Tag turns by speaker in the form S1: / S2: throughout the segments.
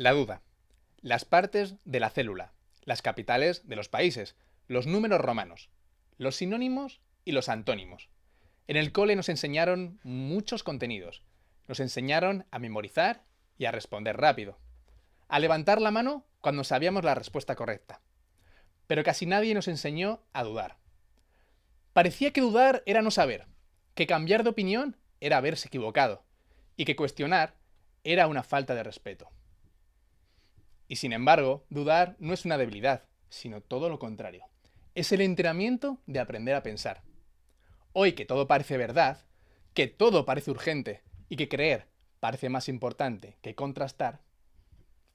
S1: La duda. Las partes de la célula, las capitales de los países, los números romanos, los sinónimos y los antónimos. En el cole nos enseñaron muchos contenidos. Nos enseñaron a memorizar y a responder rápido. A levantar la mano cuando sabíamos la respuesta correcta. Pero casi nadie nos enseñó a dudar. Parecía que dudar era no saber, que cambiar de opinión era haberse equivocado y que cuestionar era una falta de respeto. Y sin embargo, dudar no es una debilidad, sino todo lo contrario. Es el entrenamiento de aprender a pensar. Hoy que todo parece verdad, que todo parece urgente y que creer parece más importante que contrastar,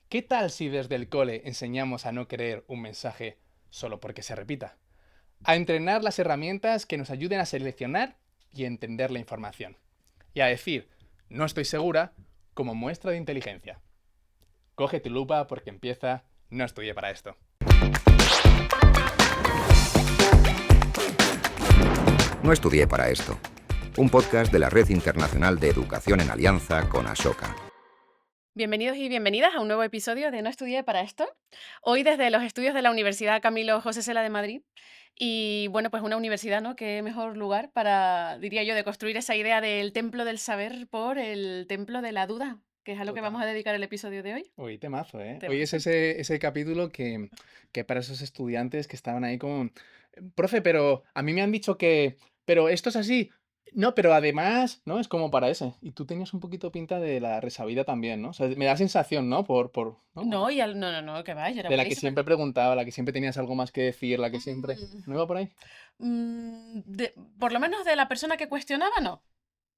S1: ¿qué tal si desde el cole enseñamos a no creer un mensaje solo porque se repita? A entrenar las herramientas que nos ayuden a seleccionar y entender la información. Y a decir, no estoy segura, como muestra de inteligencia. Coge tu lupa porque empieza No estudié para esto.
S2: No estudié para esto. Un podcast de la Red Internacional de Educación en Alianza con Ashoka.
S3: Bienvenidos y bienvenidas a un nuevo episodio de No estudié para esto. Hoy desde los estudios de la Universidad Camilo José Cela de Madrid. Y bueno, pues una universidad, ¿no? Qué mejor lugar para, diría yo, de construir esa idea del templo del saber por el templo de la duda, que es a lo que vamos a dedicar el episodio de hoy.
S1: Uy, temazo, ¿eh? Hoy es
S3: Temazo.
S1: ese capítulo que para esos estudiantes que estaban ahí como, profe, pero a mí me han dicho que, pero esto es así. No, pero además, ¿no? Es como para ese. Y tú tenías un poquito pinta de la resabida también, ¿no? O sea, me da sensación, ¿no? ¿No?
S3: No, no, que va, yo era
S1: De la que
S3: buenísima.
S1: siempre preguntaba, la que siempre tenías algo más que decir, la que siempre...
S3: Mm,
S1: ¿No iba por ahí?
S3: por lo menos de la persona que cuestionaba, no.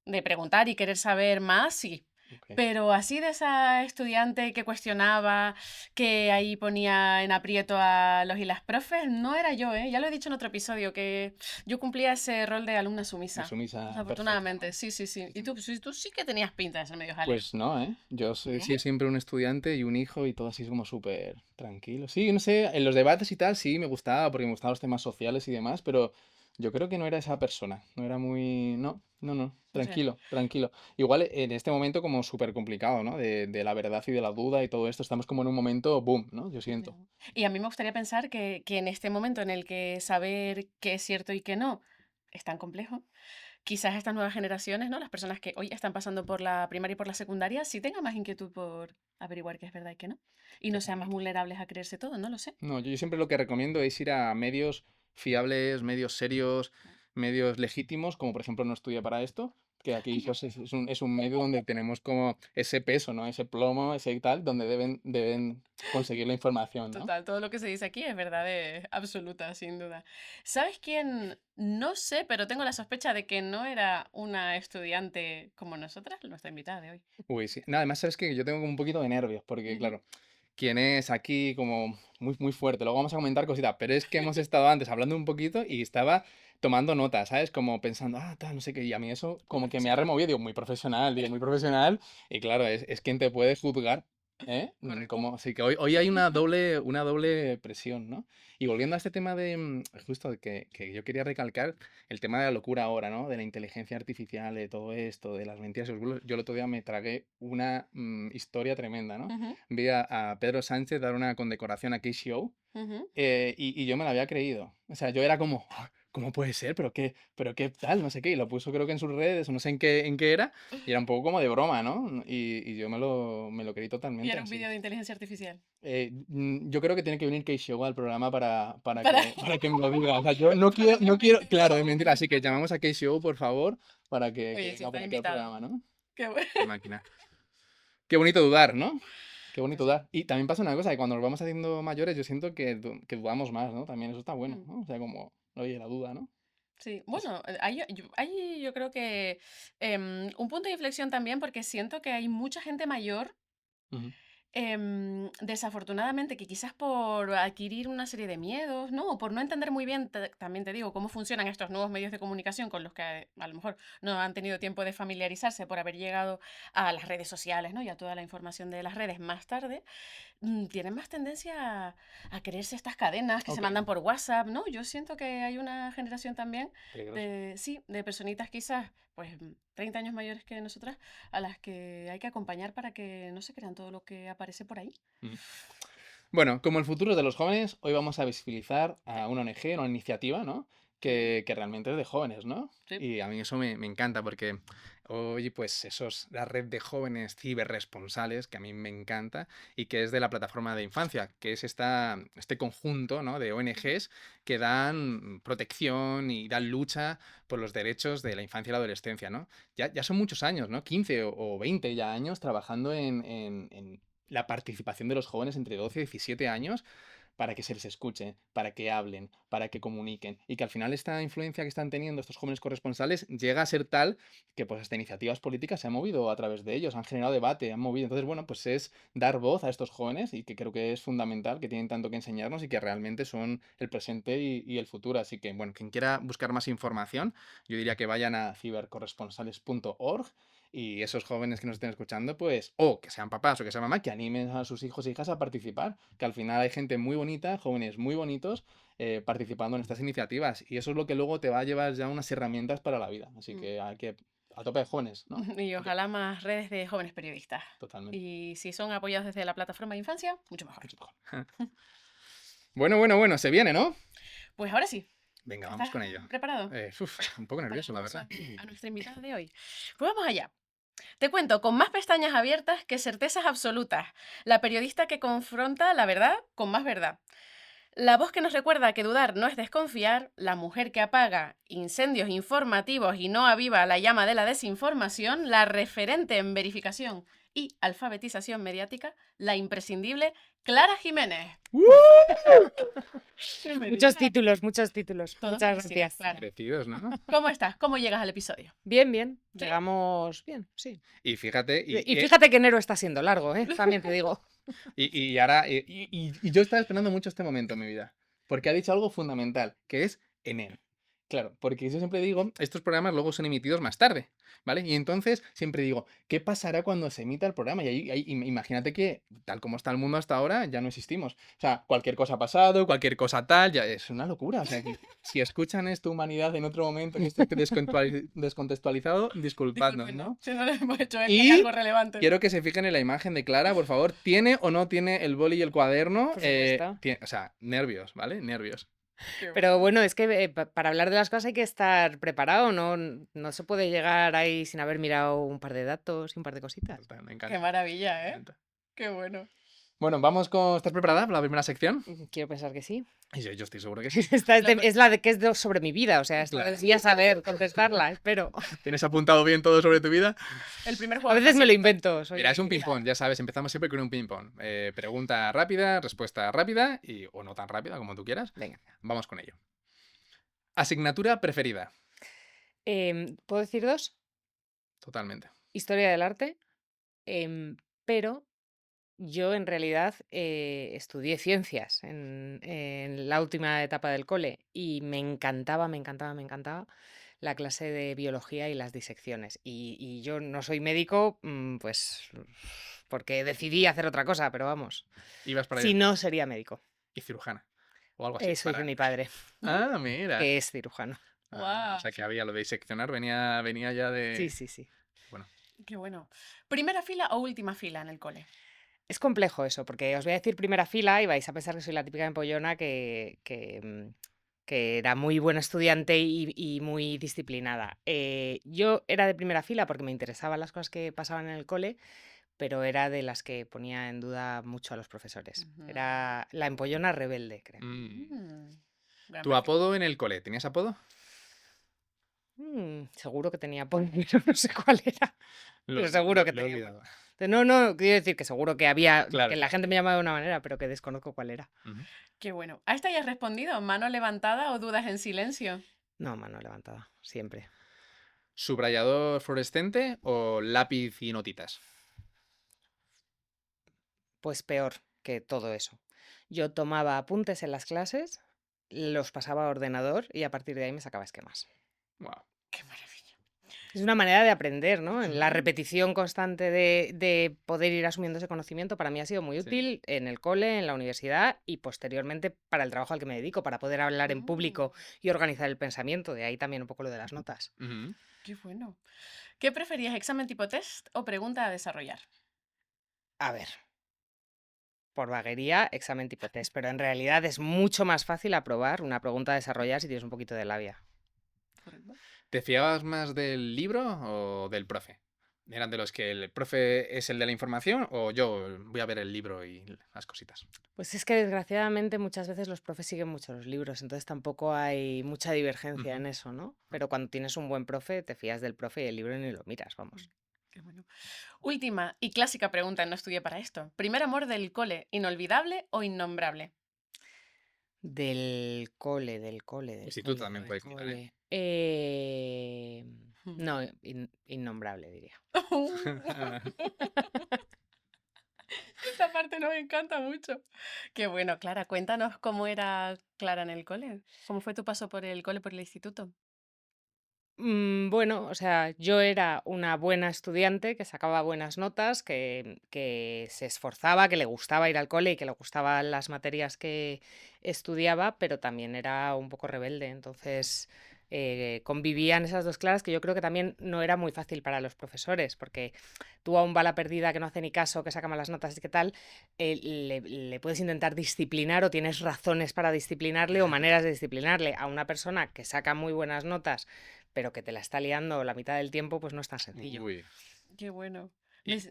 S3: De preguntar y querer saber más, sí.
S1: Ok.
S3: Pero así de esa estudiante que cuestionaba, que ahí ponía en aprieto a los y las profes, no era yo, ¿eh? Ya lo he dicho en otro episodio, que yo cumplía ese rol de alumna
S1: La
S3: sumisa.
S1: sumisa perfecta,
S3: Afortunadamente,
S1: ¿no?
S3: sí, sí, sí. Y tú sí que tenías pinta de ser medio jaleo.
S1: Pues no, ¿eh? Yo he
S3: ¿No?
S1: sido siempre un estudiante y un hijo y todo así como súper tranquilo. Sí, no sé, en los debates y tal sí me gustaba porque me gustaban los temas sociales y demás, pero yo creo que no era esa persona. No era muy... No,
S3: O sea,
S1: tranquilo, tranquilo. Igual en este momento como súper complicado, ¿no? De la verdad y de la duda y todo esto, estamos como en un momento boom, ¿no? Yo
S3: ya.
S1: siento.
S3: Y a mí me gustaría pensar que en este momento en el que saber qué es cierto y qué no es tan complejo, quizás estas nuevas generaciones, ¿no? Las personas que hoy están pasando por la primaria y por la secundaria, sí tengan más inquietud por averiguar qué es verdad y qué no. Y no sean más
S1: Totalmente.
S3: vulnerables a creerse todo, no lo sé.
S1: No, yo siempre lo que recomiendo es ir a medios fiables, medios serios, medios legítimos, como por ejemplo No estudia para esto, que aquí pues, es un medio donde tenemos como ese peso, ¿no? Ese plomo, ese y tal, donde deben conseguir la información, ¿no?
S3: Total, todo lo que se dice aquí es verdad absoluta, sin duda. ¿Sabes quién? No sé, pero tengo la sospecha de que no era una estudiante como nosotras, nuestra invitada de hoy.
S1: Uy, sí. Nada, además, sabes que yo tengo como un poquito de nervios, porque
S3: Ujú.
S1: claro, quién es aquí como muy fuerte. Luego vamos a comentar cositas, pero es que hemos estado antes hablando un poquito y estaba tomando notas, ¿sabes? Como pensando, tal, no sé qué, y a mí eso
S3: Muy
S1: como que me ha
S3: profesional.
S1: removido, digo, muy profesional, y claro, es quien te puede juzgar, ¿eh?
S3: Correcto.
S1: Como, así que hoy hay una doble presión, ¿no? Y volviendo a este tema de, justo que yo quería recalcar, el tema de la locura ahora, ¿no? De la inteligencia artificial, de todo esto, de las mentiras y los bulos. Yo el otro día me tragué una historia tremenda, ¿no?
S3: Ujú,
S1: Vi a Pedro Sánchez dar una condecoración a KCO
S3: ujú.
S1: y yo me la había creído. O sea, yo era como, "Ah, ¿cómo puede ser? ¿Pero qué tal? No sé qué. Y lo puso creo que en sus redes, o no sé en qué era, y era un poco como de broma, ¿no? Y yo me lo creí
S3: Y
S1: totalmente
S3: era un
S1: así.
S3: vídeo de inteligencia artificial.
S1: Yo creo que tiene que venir KCO al programa para
S3: Para...
S1: que, para que me lo diga. O sea, yo no
S3: para
S1: quiero, no quiero,
S3: desmentir
S1: claro, de
S3: todo.
S1: mentira. Así que llamamos a KCO, por favor, para que
S3: Oye, sí,
S1: venga por
S3: está
S1: aquí al
S3: invitado.
S1: programa, ¿no?
S3: Qué bueno.
S1: Qué máquina. Qué bonito dudar, ¿no? Qué
S3: Pues
S1: bonito
S3: sí.
S1: dudar. Y también pasa una cosa, que cuando nos vamos haciendo mayores, yo siento que dudamos más, ¿no? También eso está bueno,
S3: Mm,
S1: ¿no? O sea, como, oye, la duda, ¿no?
S3: sí,
S1: Es-
S3: bueno, ahí yo creo que un punto de inflexión también porque siento que hay mucha gente mayor.
S1: Ujú.
S3: Desafortunadamente, que quizás por adquirir una serie de miedos, ¿no? O por no entender muy bien, también te digo, cómo funcionan estos nuevos medios de comunicación con los que a lo mejor no han tenido tiempo de familiarizarse por haber llegado a las redes sociales, ¿no? Y a toda la información de las redes más tarde, tienen más tendencia a creerse estas cadenas que se
S1: Ok,
S3: mandan por WhatsApp, ¿no? Yo siento que hay una generación también
S1: peligroso.
S3: de, sí, de personitas quizás, pues 30 años mayores que nosotras, a las que hay que acompañar para que no se crean todo lo que aparece por ahí.
S1: Mm. Bueno, como el futuro de los jóvenes, hoy vamos a visibilizar a una ONG, una iniciativa, ¿no? Que realmente es de jóvenes, ¿no?
S3: Sí.
S1: Y a mí eso me encanta porque hoy, pues, la red de jóvenes ciberresponsables, que a mí me encanta, y que es de la plataforma de infancia, que es este conjunto, ¿no? De ONGs que dan protección y dan lucha por los derechos de la infancia y la adolescencia, ¿no? Ya son muchos años, ¿no? 15 o 20 ya años trabajando en la participación de los jóvenes entre 12 y 17 años para que se les escuche, para que hablen, para que comuniquen y que al final esta influencia que están teniendo estos jóvenes corresponsales llega a ser tal que pues hasta iniciativas políticas se han movido a través de ellos, han generado debate, han movido. Entonces, bueno, pues es dar voz a estos jóvenes y que creo que es fundamental, que tienen tanto que enseñarnos y que realmente son el presente y el futuro. Así que, bueno, quien quiera buscar más información, yo diría que vayan a cibercorresponsales.org y esos jóvenes que nos estén escuchando, pues, o que sean papás o que sean mamá, que animen a sus hijos e hijas a participar, que al final hay gente muy bonita, jóvenes muy bonitos, participando en estas iniciativas. Y eso es lo que luego te va a llevar ya unas herramientas para la vida. Así que hay que, a tope de jóvenes, ¿no?
S3: Y ojalá más redes de jóvenes periodistas.
S1: Totalmente.
S3: Y si son apoyados desde la plataforma de infancia, mucho mejor.
S1: Mucho mejor. Bueno, se viene, ¿no?
S3: Pues ahora sí.
S1: Venga, vamos con ello.
S3: ¿Preparado?
S1: Un poco nervioso, la
S3: Pasamos
S1: verdad.
S3: a nuestra invitada de hoy. Pues vamos allá. Te cuento, con más pestañas abiertas que certezas absolutas. La periodista que confronta la verdad con más verdad. La voz que nos recuerda que dudar no es desconfiar, la mujer que apaga incendios informativos y no aviva la llama de la desinformación, la referente en verificación y alfabetización mediática, la imprescindible Clara Jiménez.
S4: Muchos títulos, muchos títulos.
S3: Todos
S4: Muchas
S3: merecidos,
S4: gracias.
S3: Clara.
S1: Merecidos, ¿no?
S3: ¿Cómo estás? ¿Cómo llegas al episodio?
S4: Bien, bien.
S3: ¿Sí?
S4: Llegamos bien, sí.
S1: Y fíjate...
S4: Y fíjate que enero está siendo largo, ¿eh? También te digo.
S1: Y ahora... Y yo estaba esperando mucho este momento en mi vida. Porque ha dicho algo fundamental, que es enero. Claro, porque yo siempre digo, estos programas luego son emitidos más tarde, ¿vale? Y entonces siempre digo, ¿qué pasará cuando se emita el programa? Y ahí imagínate que, tal como está el mundo hasta ahora, ya no existimos. O sea, cualquier cosa ha pasado, cualquier cosa tal, ya es una locura. O sea, que si escuchan esto, humanidad, en otro momento que esté descontextualizado, disculpadnos, ¿no?
S3: Si no le hemos hecho
S1: Y
S3: algo relevante.
S1: Quiero que se fijen en la imagen de Clara, por favor. ¿Tiene o no tiene el boli y el cuaderno?
S4: Por supuesto.
S1: O sea, nervios, ¿vale? Nervios.
S4: Pero bueno, es que para hablar de las cosas hay que estar preparado, no se puede llegar ahí sin haber mirado un par de datos y un par de cositas.
S1: Me encanta.
S3: Qué maravilla,
S1: Me
S3: ¿eh?
S1: encanta.
S3: Qué bueno.
S1: Bueno, vamos con... ¿Estás preparada para la primera sección?
S4: Quiero pensar que sí.
S1: Y yo estoy seguro que sí.
S4: Esta es la de que es sobre mi vida, o sea, esto
S1: Claro.
S4: debería saber contestarla, espero.
S1: ¿Tienes apuntado bien todo sobre tu vida?
S3: El primer juego.
S4: A veces me lo invento.
S1: Mira, es un ping-pong, ya sabes, empezamos siempre con un ping-pong. Pregunta rápida, respuesta rápida o no tan rápida como tú quieras.
S4: Venga.
S1: Vamos con ello. Asignatura preferida.
S4: ¿Puedo decir dos?
S1: Totalmente.
S4: Historia del arte, pero yo en realidad estudié ciencias en la última etapa del cole y me encantaba la clase de biología y las disecciones. Y yo no soy médico, pues porque decidí hacer otra cosa, pero vamos,
S1: Ibas para
S4: si
S1: allá.
S4: no sería médico.
S1: Y cirujana. O algo así.
S4: Eso hizo mi padre,
S1: Ah, mira.
S4: que es cirujano.
S1: O sea que había lo de diseccionar, venía ya de...
S4: Sí.
S1: Bueno.
S3: Qué bueno. ¿Primera fila o última fila en el cole?
S4: Es complejo eso, porque os voy a decir primera fila y vais a pensar que soy la típica empollona que era muy buena estudiante y muy disciplinada. Yo era de primera fila porque me interesaban las cosas que pasaban en el cole, pero era de las que ponía en duda mucho a los profesores.
S3: Ujú.
S4: Era la empollona rebelde, creo.
S3: Gran
S1: ¿Tu
S3: perfil.
S1: apodo en el cole? ¿Tenías apodo?
S4: Seguro que tenía apodo, pero no sé cuál era. Pero seguro que
S1: lo he
S4: tenía.
S1: olvidado.
S4: No, quiero decir que seguro que había,
S1: Claro.
S4: que la gente me llamaba de una manera, pero que desconozco cuál era.
S1: Ujú.
S3: Qué bueno. ¿A esta ya has respondido? ¿Mano levantada o dudas en silencio?
S4: No, mano levantada, siempre.
S1: ¿Subrayador fluorescente o lápiz y notitas?
S4: Pues peor que todo eso. Yo tomaba apuntes en las clases, los pasaba a ordenador y a partir de ahí me sacaba esquemas.
S1: Wow.
S3: Qué maravilla.
S4: Es una manera de aprender, ¿no? En la
S1: Ujú.
S4: repetición constante de poder ir asumiendo ese conocimiento para mí ha sido muy
S1: Sí.
S4: útil en el cole, en la universidad y posteriormente para el trabajo al que me dedico, para poder hablar en público
S3: Mm,
S4: y organizar el pensamiento. De ahí también un poco lo de las notas.
S1: Ujú.
S3: qué bueno. ¿Qué preferías, examen tipo test o pregunta a desarrollar?
S4: A ver, por vaguería, examen tipo test, pero en realidad es mucho más fácil aprobar una pregunta a desarrollar si tienes un poquito de labia.
S3: Correcto.
S1: ¿Te fiabas más del libro o del profe? ¿Eran de los que el profe es el de la información o yo voy a ver el libro y las cositas?
S4: Pues es que desgraciadamente muchas veces los profes siguen mucho los libros, entonces tampoco hay mucha divergencia
S1: Ujú.
S4: en eso, ¿no? Pero cuando tienes un buen profe, te fías del profe y el libro ni lo miras, vamos.
S3: Qué bueno. Última y clásica pregunta, no estudié para esto. ¿Primer amor del cole, inolvidable o innombrable?
S4: Del cole, del cole, del
S1: Instituto
S4: cole,
S1: también
S4: del
S1: puede contar, ¿eh?
S4: cole. No, innombrable diría.
S3: Esta parte nos encanta mucho. Qué bueno, Clara, cuéntanos cómo era Clara en el cole. ¿Cómo fue tu paso por el cole, por el instituto?
S4: Bueno, o sea, yo era una buena estudiante que sacaba buenas notas, que se esforzaba, que le gustaba ir al cole y que le gustaban las materias que estudiaba, pero también era un poco rebelde. Entonces, convivían esas dos claras que yo creo que también no era muy fácil para los profesores, porque tú a un bala perdida que no hace ni caso, que saca malas notas y qué tal, le puedes intentar disciplinar o tienes razones para disciplinarle o maneras de disciplinarle. A una persona que saca muy buenas notas pero que te la está liando la mitad del tiempo, pues no es tan sencillo.
S1: Uy.
S3: Qué bueno.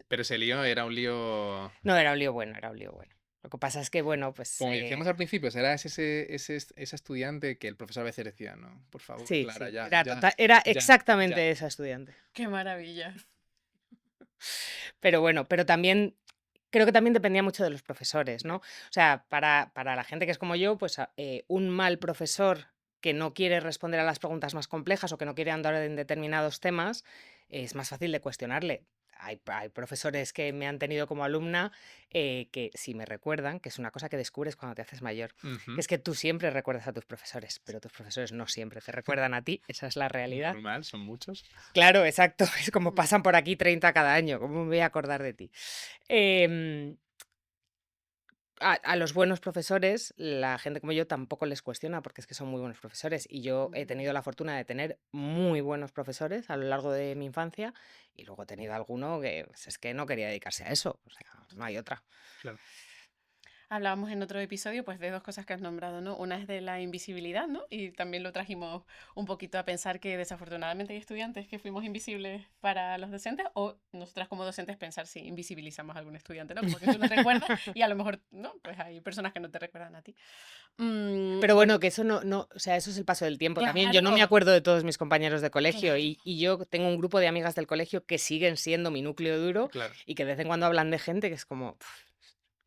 S1: Pero ese lío era un lío.
S4: No, era un lío bueno, era un lío bueno. Lo que pasa es que, bueno, pues
S1: Como decíamos al principio, serás ese estudiante que el profesor a veces decía, no, por favor,
S4: sí,
S1: Clara,
S4: sí,
S1: ya,
S4: era,
S1: ya,
S4: era
S1: ya, ya.
S4: exactamente esa estudiante.
S3: Qué maravilla.
S4: Pero bueno, pero también creo que también dependía mucho de los profesores, ¿no? O sea, para la gente que es como yo, pues un mal profesor que no quiere responder a las preguntas más complejas o que no quiere andar en determinados temas, es más fácil de cuestionarle. Hay profesores que me han tenido como alumna que si me recuerdan, que es una cosa que descubres cuando te haces mayor, que
S1: Ujú.
S4: es que tú siempre recuerdas a tus profesores, pero tus profesores no siempre te recuerdan a ti, esa es la realidad.
S1: Normal, son muchos.
S4: Claro, exacto. Es como
S3: Mm.
S4: pasan por aquí 30 cada año. ¿Cómo me voy a acordar de ti? Em, a los buenos profesores, la gente como yo tampoco les cuestiona porque es que son muy buenos profesores. Y yo he tenido la fortuna de tener muy buenos profesores a lo largo de mi infancia y luego he tenido alguno que pues, es que no quería dedicarse a eso. O sea, no hay otra.
S1: Claro.
S3: Hablábamos en otro episodio, pues, de dos cosas que has nombrado, ¿no? Una es de la invisibilidad, ¿no? Y también lo trajimos un poquito a pensar que desafortunadamente hay estudiantes que fuimos invisibles para los docentes, o nosotras como docentes pensar si invisibilizamos a algún estudiante, ¿no? Como que tú no recuerdas y a lo mejor, ¿no? Pues hay personas que no te recuerdan a ti.
S4: Pero
S3: Bueno,
S4: bueno, que eso no, o sea, eso es el paso del tiempo también. Yo no me
S3: claro,
S4: acuerdo de todos mis compañeros de colegio
S3: claro.
S4: y yo tengo un grupo de amigas del colegio que siguen siendo mi núcleo duro
S1: Claro.
S4: y que de vez en cuando hablan de gente que es como, "Pf,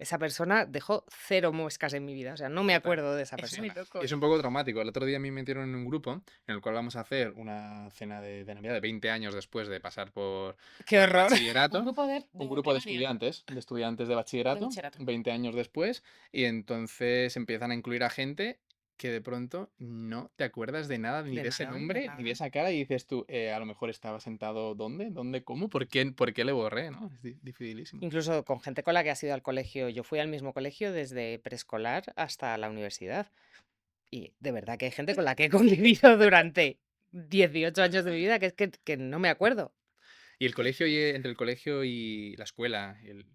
S4: esa persona dejó 0 muescas en mi vida, o sea, no me
S1: Total.
S4: acuerdo de esa
S3: Es
S4: persona".
S3: muy loco.
S1: Y es un poco traumático. El otro día a mí me metieron en un grupo en el cual vamos a hacer una cena de Navidad de 20 años después de pasar
S4: ¡Qué
S1: por el
S4: horror!
S3: Un
S1: bachillerato.
S3: grupo
S1: Un
S3: de
S1: grupo
S3: primaria,
S1: de estudiantes de
S3: de
S1: bachillerato,
S3: bachillerato.
S1: 20 años después, y entonces empiezan a incluir a gente que de pronto no te acuerdas de nada, ni
S4: De
S1: de ese
S4: nada, de
S1: nombre, ni de
S4: nada.
S1: esa cara, y dices tú, a lo mejor estaba sentado ¿dónde? ¿Dónde? ¿Cómo? Por qué le borré? ¿No? Es dificilísimo.
S4: Incluso con gente con la que has ido al colegio. Yo fui al mismo colegio desde preescolar hasta la universidad. Y de verdad que hay gente con la que he convivido durante 18 años de mi vida que no me acuerdo.
S1: Y el colegio, entre el colegio y la escuela, el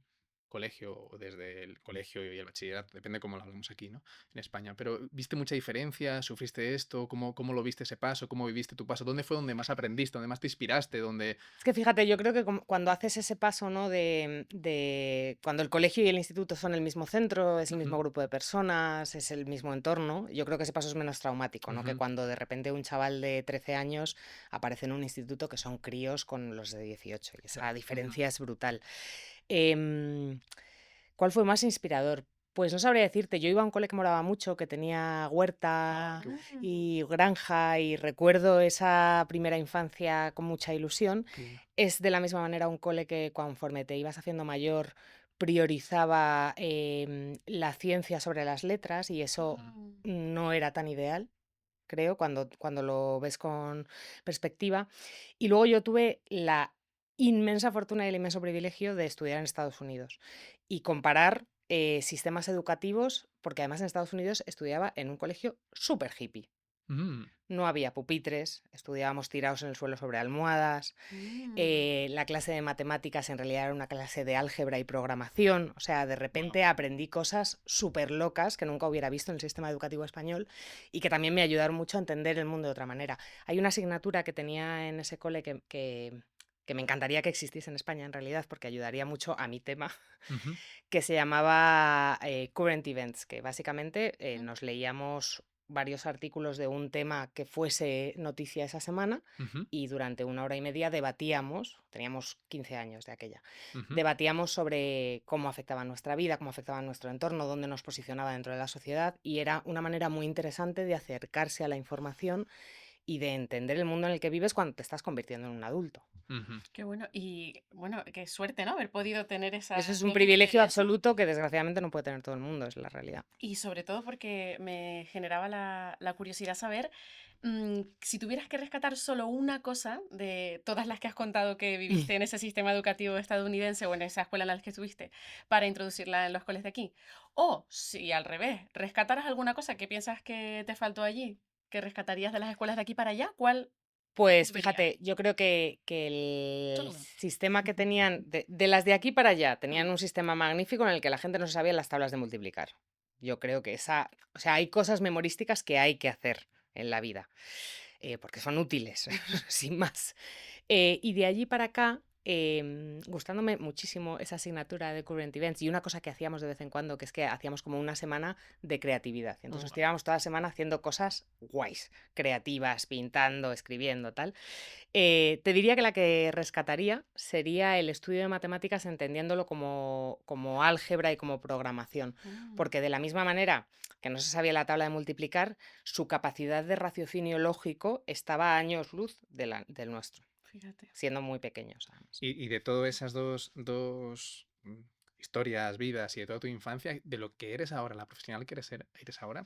S1: colegio, o desde el colegio y el bachillerato, depende cómo lo hablamos aquí, ¿no? En España. Pero ¿viste mucha diferencia? ¿Sufriste esto? ¿Cómo lo viste ese paso? ¿Cómo viviste tu paso? ¿Dónde fue donde más aprendiste? ¿Dónde más te inspiraste? ¿Dónde?
S4: Es que fíjate, yo creo que cuando haces ese paso, ¿no? De cuando el colegio y el instituto son el mismo centro, es el
S1: Ujú,
S4: mismo grupo de personas, es el mismo entorno, yo creo que ese paso es menos traumático, ¿no? Que
S1: ujú,
S4: cuando de repente un chaval de 13 años aparece en un instituto que son críos con los de 18 y esa
S1: claro, ujú.
S4: diferencia es brutal. Em, ¿Cuál fue más inspirador? Pues no sabría decirte, yo iba a un cole que moraba mucho, que tenía
S1: Ah,
S4: huerta
S1: qué,
S4: y granja y recuerdo esa primera infancia con mucha ilusión.
S1: qué bueno.
S4: Es de la misma manera un cole que conforme te ibas haciendo mayor priorizaba la ciencia sobre las letras y eso
S3: Mm.
S4: no era tan ideal. creo, cuando lo ves con perspectiva. Y luego yo tuve la inmensa fortuna y el inmenso privilegio de estudiar en Estados Unidos y comparar sistemas educativos, porque además en Estados Unidos estudiaba en un colegio súper hippie.
S1: Mm,
S4: No había pupitres, estudiábamos tirados en el suelo sobre almohadas.
S3: Mm,
S4: La clase de matemáticas en realidad era una clase de álgebra y programación. O sea, de
S1: wow.
S4: repente aprendí cosas súper locas que nunca hubiera visto en el sistema educativo español y que también me ayudaron mucho a entender el mundo de otra manera. Hay una asignatura que tenía en ese cole que me encantaría que existiese en España en realidad, porque ayudaría mucho a mi tema,
S1: Ujú,
S4: que se llamaba Current Events, que básicamente
S3: mm,
S4: nos leíamos varios artículos de un tema que fuese noticia esa semana
S1: ujú,
S4: y durante 1 hora y media debatíamos, teníamos 15 años de aquella,
S1: ujú,
S4: debatíamos sobre cómo afectaba nuestra vida, cómo afectaba nuestro entorno, dónde nos posicionaba dentro de la sociedad y era una manera muy interesante de acercarse a la información y de entender el mundo en el que vives cuando te estás convirtiendo en un adulto.
S1: ujú.
S3: qué bueno. Y bueno, qué suerte, ¿no? Haber podido tener
S4: Eso
S3: esa
S4: es un privilegio
S3: experiencia.
S4: absoluto que desgraciadamente no puede tener todo el mundo, es la realidad.
S3: Y sobre todo porque me generaba la curiosidad saber si tuvieras que rescatar solo una cosa de todas las que has contado que viviste en ese sistema educativo estadounidense o en esa escuela en la que estuviste para introducirla en los coles de aquí. O si al revés, rescataras alguna cosa que piensas que te faltó allí, que rescatarías de las escuelas de aquí para allá, ¿cuál
S4: Pues
S3: dirías?
S4: fíjate, yo creo que el
S3: Solo una.
S4: sistema que tenían, de las de aquí para allá, tenían un sistema magnífico en el que la gente no se sabía las tablas de multiplicar. Yo creo que o sea, hay cosas memorísticas que hay que hacer en la vida, porque son útiles, sin más. Y de allí para acá, gustándome muchísimo esa asignatura de Current Events y una cosa que hacíamos de vez en cuando, que es que hacíamos como una semana de creatividad. Y entonces nos
S1: Oh,
S4: tirábamos toda la semana haciendo cosas guays, creativas, pintando, escribiendo, tal. Te diría que la que rescataría sería el estudio de matemáticas entendiéndolo como álgebra y como programación,
S3: Mm,
S4: porque de la misma manera que no se sabía la tabla de multiplicar, su capacidad de raciocinio lógico estaba a años luz del nuestro,
S3: fíjate.
S4: siendo muy pequeños además.
S1: y de todas esas dos historias, vidas y de toda tu infancia, de lo que eres ahora, la profesional que eres ahora,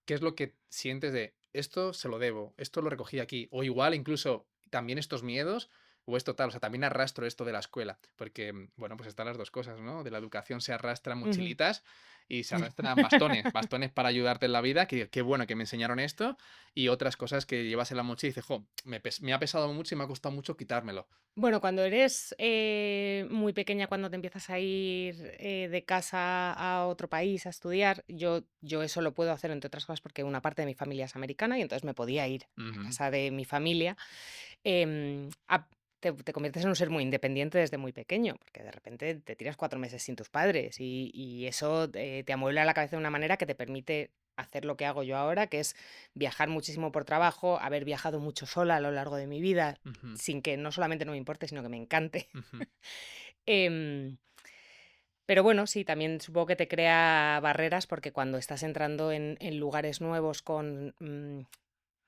S1: ¿qué es lo que sientes de esto se lo debo, esto lo recogí aquí? O igual incluso también estos miedos, o esto tal, o sea, también arrastro esto de la escuela, porque, bueno, pues están las dos cosas, ¿no? De la educación se arrastran
S4: Ujú.
S1: mochilitas y se arrastran bastones, bastones para ayudarte en la vida, que qué bueno que me enseñaron esto, y otras cosas que llevas en la mochila y dices, jo, me ha pesado mucho y me ha costado mucho quitármelo.
S4: Bueno, cuando eres muy pequeña, cuando te empiezas a ir de casa a otro país a estudiar, yo eso lo puedo hacer, entre otras cosas, porque una parte de mi familia es americana y entonces me podía ir a
S1: Ujú,
S4: casa de mi familia. Te conviertes en un ser muy independiente desde muy pequeño, porque de repente te tiras 4 meses sin tus padres y eso te amuebla la cabeza de una manera que te permite hacer lo que hago yo ahora, que es viajar muchísimo por trabajo, haber viajado mucho sola a lo largo de mi vida,
S1: ujú,
S4: sin que no solamente no me importe, sino que me encante.
S1: ujú,
S4: Em, pero bueno, sí, también supongo que te crea barreras porque cuando estás entrando en lugares nuevos con,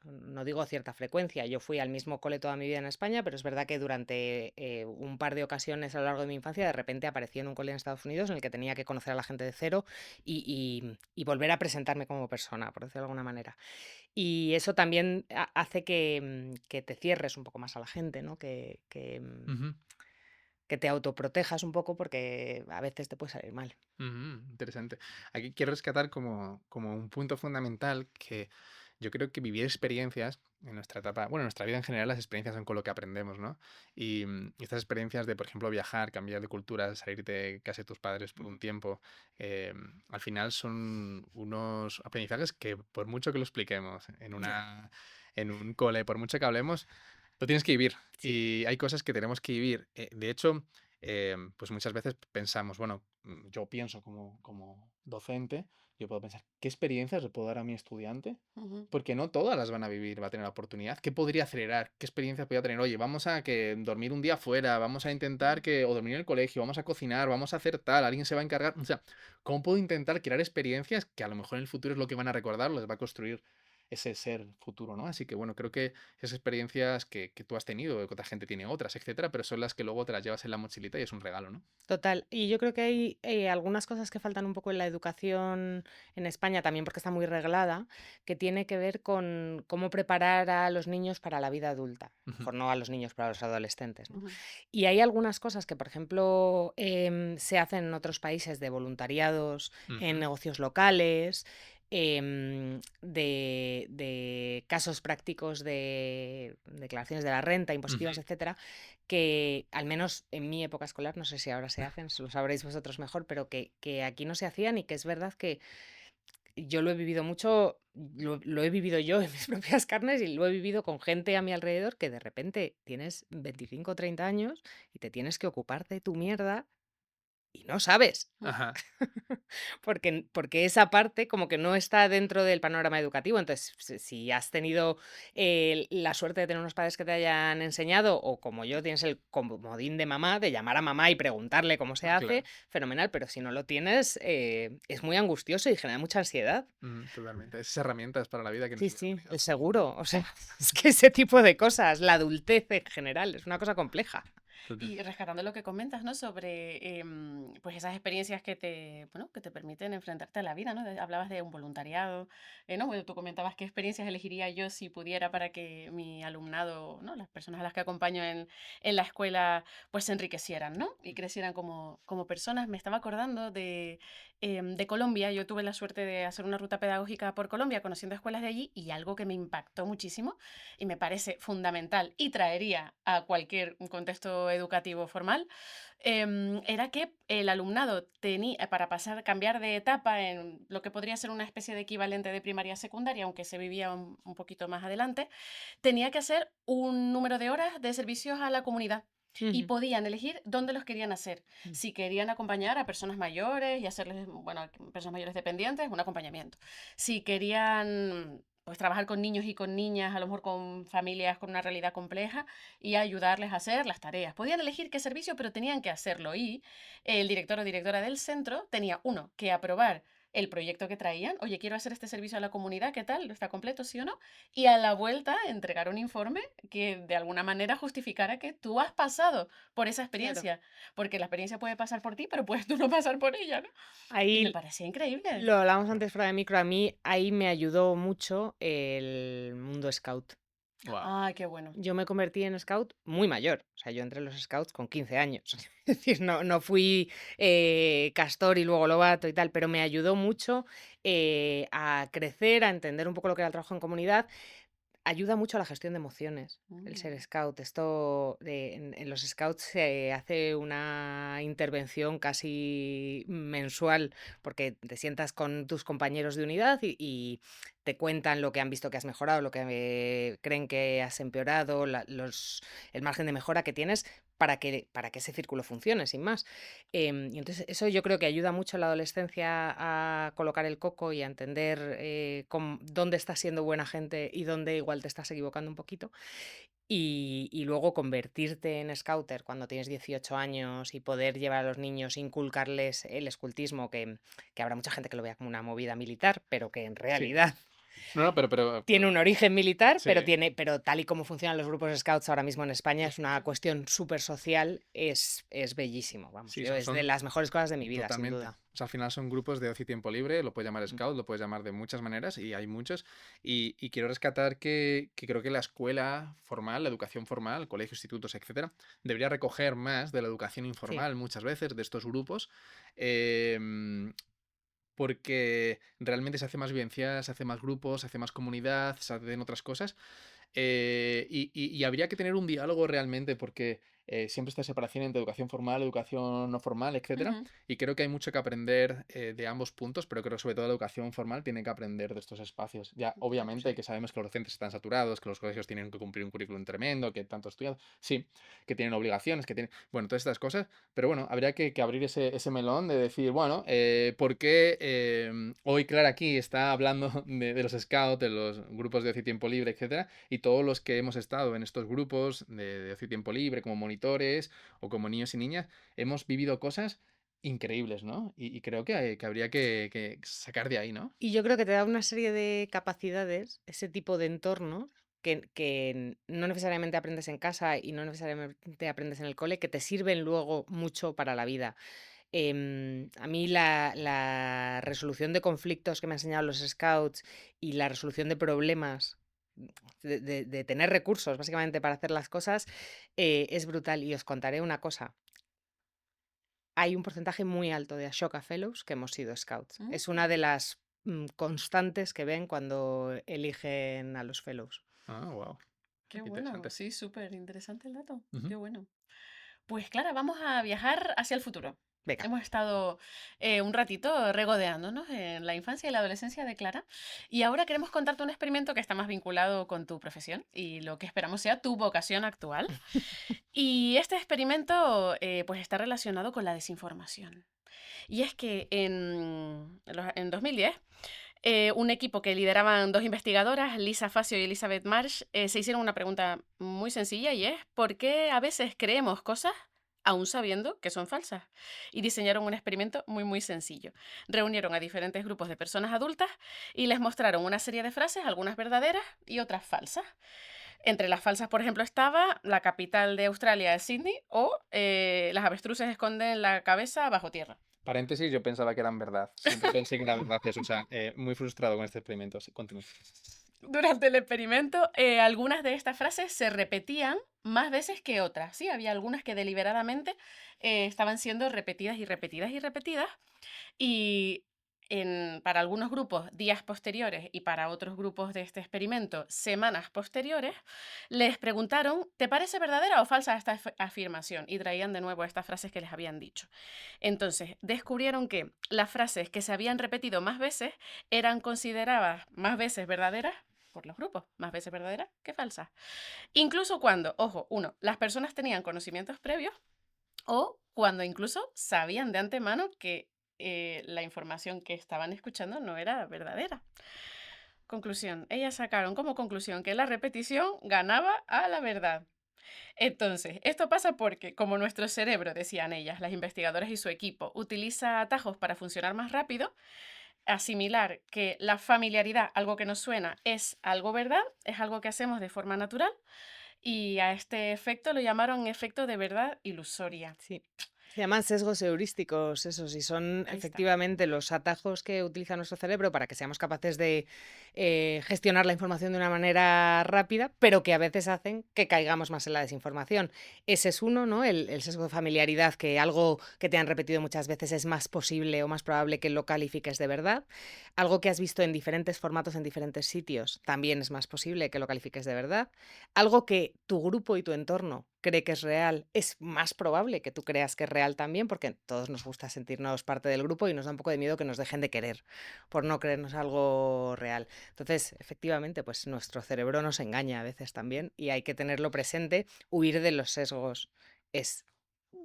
S4: no digo cierta frecuencia, yo fui al mismo cole toda mi vida en España, pero es verdad que durante un par de ocasiones a lo largo de mi infancia de repente aparecí en un cole en Estados Unidos en el que tenía que conocer a la gente de cero y volver a presentarme como persona, por decirlo de alguna manera. Y eso también hace que te cierres un poco más a la gente, ¿no?
S1: ujú.
S4: Que te autoprotejas un poco porque a veces te puede salir mal.
S1: Interesante. Aquí quiero rescatar como un punto fundamental que yo creo que vivir experiencias en nuestra etapa, bueno, en nuestra vida en general, las experiencias son con lo que aprendemos, ¿no? Y estas experiencias de, por ejemplo, viajar, cambiar de cultura, salir de casa de tus padres por un tiempo, al final son unos aprendizajes que por mucho que lo expliquemos en un cole, por mucho que hablemos, lo tienes que vivir.
S4: Sí.
S1: Y hay cosas que tenemos que vivir. De hecho, pues muchas veces pensamos, bueno, yo pienso como docente, yo puedo pensar, ¿qué experiencias le puedo dar a mi estudiante?
S3: Ujú.
S1: Porque no todas las van a vivir, va a tener la oportunidad. ¿Qué podría acelerar? ¿Qué experiencias podría tener? Oye, vamos a que dormir un día fuera, vamos a intentar que, o dormir en el colegio, vamos a cocinar, vamos a hacer tal, alguien se va a encargar. O sea, ¿cómo puedo intentar crear experiencias que a lo mejor en el futuro es lo que van a recordar, les va a construir? ese ser futuro, ¿no? Así que bueno, creo que esas experiencias que tú has tenido, que otra gente tiene otras, etcétera, pero son las que luego te las llevas en la mochilita y es un regalo, ¿no?
S4: Total. Y yo creo que hay algunas cosas que faltan un poco en la educación en España, también porque está muy reglada, que tiene que ver con cómo preparar a los niños para la vida adulta.
S1: Ujú,
S4: Mejor no a los niños, pero a los adolescentes, ¿no?
S3: Ujú,
S4: Y hay algunas cosas que, por ejemplo, se hacen en otros países de voluntariados, en
S1: ujú,
S4: negocios locales, de casos prácticos de declaraciones de la renta, impositivas,
S1: ujú.
S4: etcétera, que al menos en mi época escolar, no sé si ahora se hacen, lo sabréis vosotros mejor, pero que aquí no se hacían y que es verdad que yo lo he vivido mucho, lo he vivido yo en mis propias carnes y lo he vivido con gente a mi alrededor que de repente tienes 25 o 30 años y te tienes que ocupar de tu mierda y no sabes.
S3: ujú.
S1: Ajá,
S4: Porque esa parte como que no está dentro del panorama educativo. Entonces, si has tenido la suerte de tener unos padres que te hayan enseñado, o como yo, tienes el comodín de mamá, de llamar a mamá y preguntarle cómo se hace,
S1: claro.
S4: fenomenal. Pero si no lo tienes, es muy angustioso y genera mucha ansiedad.
S1: Totalmente. Esas herramientas para la vida que nos
S4: Sí,
S1: hemos
S4: sí, el
S1: olvidado.
S4: seguro. O sea, es que ese tipo de cosas, la adultez en general, es una cosa compleja.
S1: Total.
S3: Y rescatando lo que comentas, ¿no? Sobre pues esas experiencias bueno, que te permiten enfrentarte a la vida, ¿no? Hablabas de un voluntariado, ¿no? Bueno, tú comentabas qué experiencias elegiría yo si pudiera para que mi alumnado, ¿no? Las personas a las que acompaño en la escuela, pues se enriquecieran, ¿no? Y crecieran como personas. Me estaba acordando de Colombia. Yo tuve la suerte de hacer una ruta pedagógica por Colombia, conociendo escuelas de allí, y algo que me impactó muchísimo y me parece fundamental y traería a cualquier contexto educativo formal, era que el alumnado tenía, para pasar, cambiar de etapa en lo que podría ser una especie de equivalente de primaria a secundaria, aunque se vivía un poquito más adelante, tenía que hacer un número de horas de servicios a la comunidad. Y
S4: Ujú,
S3: podían elegir dónde los querían hacer.
S4: mm,
S3: Si querían acompañar a personas mayores y hacerles, bueno, a personas mayores dependientes, un acompañamiento. Si querían pues trabajar con niños y con niñas, a lo mejor con familias con una realidad compleja, y ayudarles a hacer las tareas. Podían elegir qué servicio, pero tenían que hacerlo. Y el director o directora del centro tenía, uno, que aprobar el proyecto que traían. Oye, quiero hacer este servicio a la comunidad, ¿qué tal? ¿Está completo, sí o no? Y a la vuelta entregar un informe que de alguna manera justificara que tú has pasado por esa
S4: claro.
S3: experiencia. Porque la experiencia puede pasar por ti, pero puedes tú no pasar por ella, ¿no? Y me
S4: Ahí
S3: parecía increíble.
S4: lo hablábamos
S1: Claro.
S4: antes fuera de micro, a mí ahí me ayudó mucho el mundo scout.
S1: Wow.
S3: Ay, qué bueno.
S4: Yo me convertí en scout muy mayor, o sea, yo entré en los scouts con 15 años, es decir, no fui castor y luego lobato y tal, pero me ayudó mucho a crecer, a entender un poco lo que era el trabajo en comunidad. Ayuda mucho a la gestión de emociones, el ser
S3: Mm.
S4: scout. Esto en los scouts se hace una intervención casi mensual, porque te sientas con tus compañeros de unidad y te cuentan lo que han visto que has mejorado, lo que creen que has empeorado, el margen de mejora que tienes para que ese círculo funcione, sin más. Y entonces eso yo creo que ayuda mucho en la adolescencia a colocar el coco y a entender dónde estás siendo buena gente y dónde igual te estás equivocando un poquito. Y luego convertirte en scouter cuando tienes 18 años y poder llevar a los niños, inculcarles el escultismo, que habrá mucha gente que lo vea como una movida militar, pero que en
S1: Sí.
S4: realidad
S1: No, no,
S4: tiene un origen militar,
S1: sí.
S4: pero tal y como funcionan los grupos scouts ahora mismo en España, es una cuestión súper social, es bellísimo, vamos,
S1: Sí,
S4: yo es de las mejores cosas de mi vida, sin
S1: totalmente.
S4: duda.
S1: O sea, al final son grupos de ocio y tiempo libre, lo puedes llamar
S4: Mm,
S1: scout, lo puedes llamar de muchas maneras y hay muchos. Y quiero rescatar que creo que la escuela formal, la educación formal, colegios, institutos, etcétera, debería recoger más de la educación
S4: Sí,
S1: informal muchas veces, de estos grupos, em, porque realmente se hace más vivencia, se hace más grupos, se hace más comunidad, se hacen otras cosas. Y habría que tener un diálogo realmente porque siempre está separación entre educación formal, educación no formal, etcétera.
S3: Ujú.
S1: Y creo que hay mucho que aprender de ambos puntos, pero creo que sobre todo la educación formal tiene que aprender de estos espacios. Ya, obviamente,
S3: 100%.
S1: que sabemos que los docentes están saturados, que los colegios tienen que cumplir un currículum tremendo, que tanto estudiado, sí, que tienen obligaciones, que tienen, bueno, todas estas cosas, pero bueno, habría que abrir ese melón de decir, bueno, ¿por qué hoy Clara aquí está hablando de los scouts, de los grupos de ocio y tiempo libre, etcétera? Y todos los que hemos estado en estos grupos de ocio y tiempo libre, como monitores o como niños y niñas, hemos vivido cosas increíbles, ¿no? Y creo que habría que sacar de ahí, ¿no?
S4: Y yo creo que te da una serie de capacidades, ese tipo de entornos, que no necesariamente aprendes en casa y no necesariamente aprendes en el cole, que te sirven luego mucho para la vida. A mí la resolución de conflictos que me han enseñado los scouts y la resolución de problemas, de tener recursos básicamente para hacer las cosas, es brutal. Y os contaré una cosa. Hay un porcentaje muy alto de Ashoka Fellows que hemos sido scouts.
S3: Mm,
S4: Es una de las constantes que ven cuando eligen a los fellows.
S1: Ah, wow.
S3: qué bueno,
S1: Interesante.
S3: sí, súper interesante el dato.
S1: Ujú.
S3: Qué bueno. Pues Clara, vamos a viajar hacia el futuro.
S4: Venga.
S3: Hemos estado un ratito regodeándonos en la infancia y la adolescencia de Clara y ahora queremos contarte un experimento que está más vinculado con tu profesión y lo que esperamos sea tu vocación actual. Y este experimento pues está relacionado con la desinformación. Y es que en 2010 un equipo que lideraban dos investigadoras, Lisa Facio y Elizabeth Marsh, se hicieron una pregunta muy sencilla y es ¿por qué a veces creemos cosas aún sabiendo que son falsas? Y diseñaron un experimento muy muy sencillo. Reunieron a diferentes grupos de personas adultas y les mostraron una serie de frases, algunas verdaderas y otras falsas. Entre las falsas, por ejemplo, estaba la capital de Australia es Sydney o las avestruces esconden la cabeza bajo tierra.
S1: Paréntesis, yo pensaba que eran verdad. Siempre pensé que era verdad eso. O sea, muy frustrado con este experimento. Sí, continúa.
S3: Durante el experimento, algunas de estas frases se repetían más veces que otras, ¿sí? Había algunas que deliberadamente estaban siendo repetidas y repetidas y repetidas. Y para algunos grupos, días posteriores y para otros grupos de este experimento, semanas posteriores, les preguntaron, ¿te parece verdadera o falsa esta afirmación? Y traían de nuevo estas frases que les habían dicho. Entonces, descubrieron que las frases que se habían repetido más veces eran consideradas más veces verdaderas por los grupos, más veces verdaderas que falsas. Incluso cuando, ojo, uno, las personas tenían conocimientos previos o cuando incluso sabían de antemano que la información que estaban escuchando no era verdadera. Conclusión, ellas sacaron como conclusión que la repetición ganaba a la verdad. Entonces, esto pasa porque, como nuestro cerebro, decían ellas, las investigadoras y su equipo, utiliza atajos para funcionar más rápido, asimilar que la familiaridad, algo que nos suena, es algo verdad, es algo que hacemos de forma natural, y a este efecto lo llamaron efecto de verdad ilusoria.
S4: Sí. Se llaman sesgos heurísticos, esos, y son
S3: Ahí está.
S4: efectivamente los atajos que utiliza nuestro cerebro para que seamos capaces de gestionar la información de una manera rápida, pero que a veces hacen que caigamos más en la desinformación. Ese es uno, ¿no? El sesgo de familiaridad, que algo que te han repetido muchas veces es más posible o más probable que lo califiques de verdad. Algo que has visto en diferentes formatos, en diferentes sitios, también es más posible que lo califiques de verdad. Algo que tu grupo y tu entorno cree que es real, es más probable que tú creas que es real también, porque todos nos gusta sentirnos parte del grupo y nos da un poco de miedo que nos dejen de querer por no creernos algo real. Entonces, efectivamente, pues nuestro cerebro nos engaña a veces también y hay que tenerlo presente. Huir de los sesgos es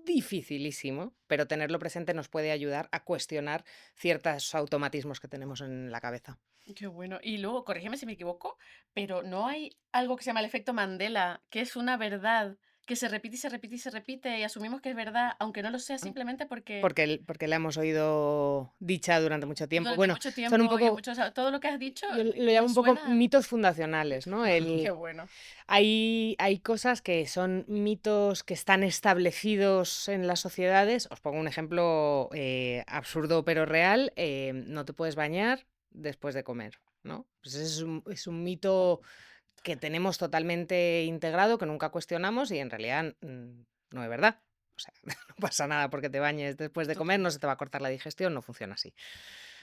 S4: dificilísimo, pero tenerlo presente nos puede ayudar a cuestionar ciertos automatismos que tenemos en la cabeza.
S3: Qué bueno. Y luego, corrígeme si me equivoco, pero ¿no hay algo que se llama el efecto Mandela, que es una verdad que se repite y se repite y se repite y asumimos que es verdad, aunque no lo sea
S4: ¿No?
S3: simplemente porque
S4: Porque la hemos oído dicha durante mucho tiempo.
S3: durante
S4: Bueno,
S3: mucho
S4: son un
S3: tiempo y en
S4: poco,
S3: muchos, todo lo que has dicho
S4: yo lo llamo
S3: nos
S4: un poco
S3: suena.
S4: mitos fundacionales, ¿no?
S3: Qué bueno.
S4: Hay cosas que son mitos que están establecidos en las sociedades. Os pongo un ejemplo absurdo pero real. No te puedes bañar después de comer, ¿no? Pues ese es un mito que tenemos totalmente integrado, que nunca cuestionamos y en realidad no es verdad. O sea, no pasa nada porque te bañes después de comer, no se te va a cortar la digestión, no funciona así.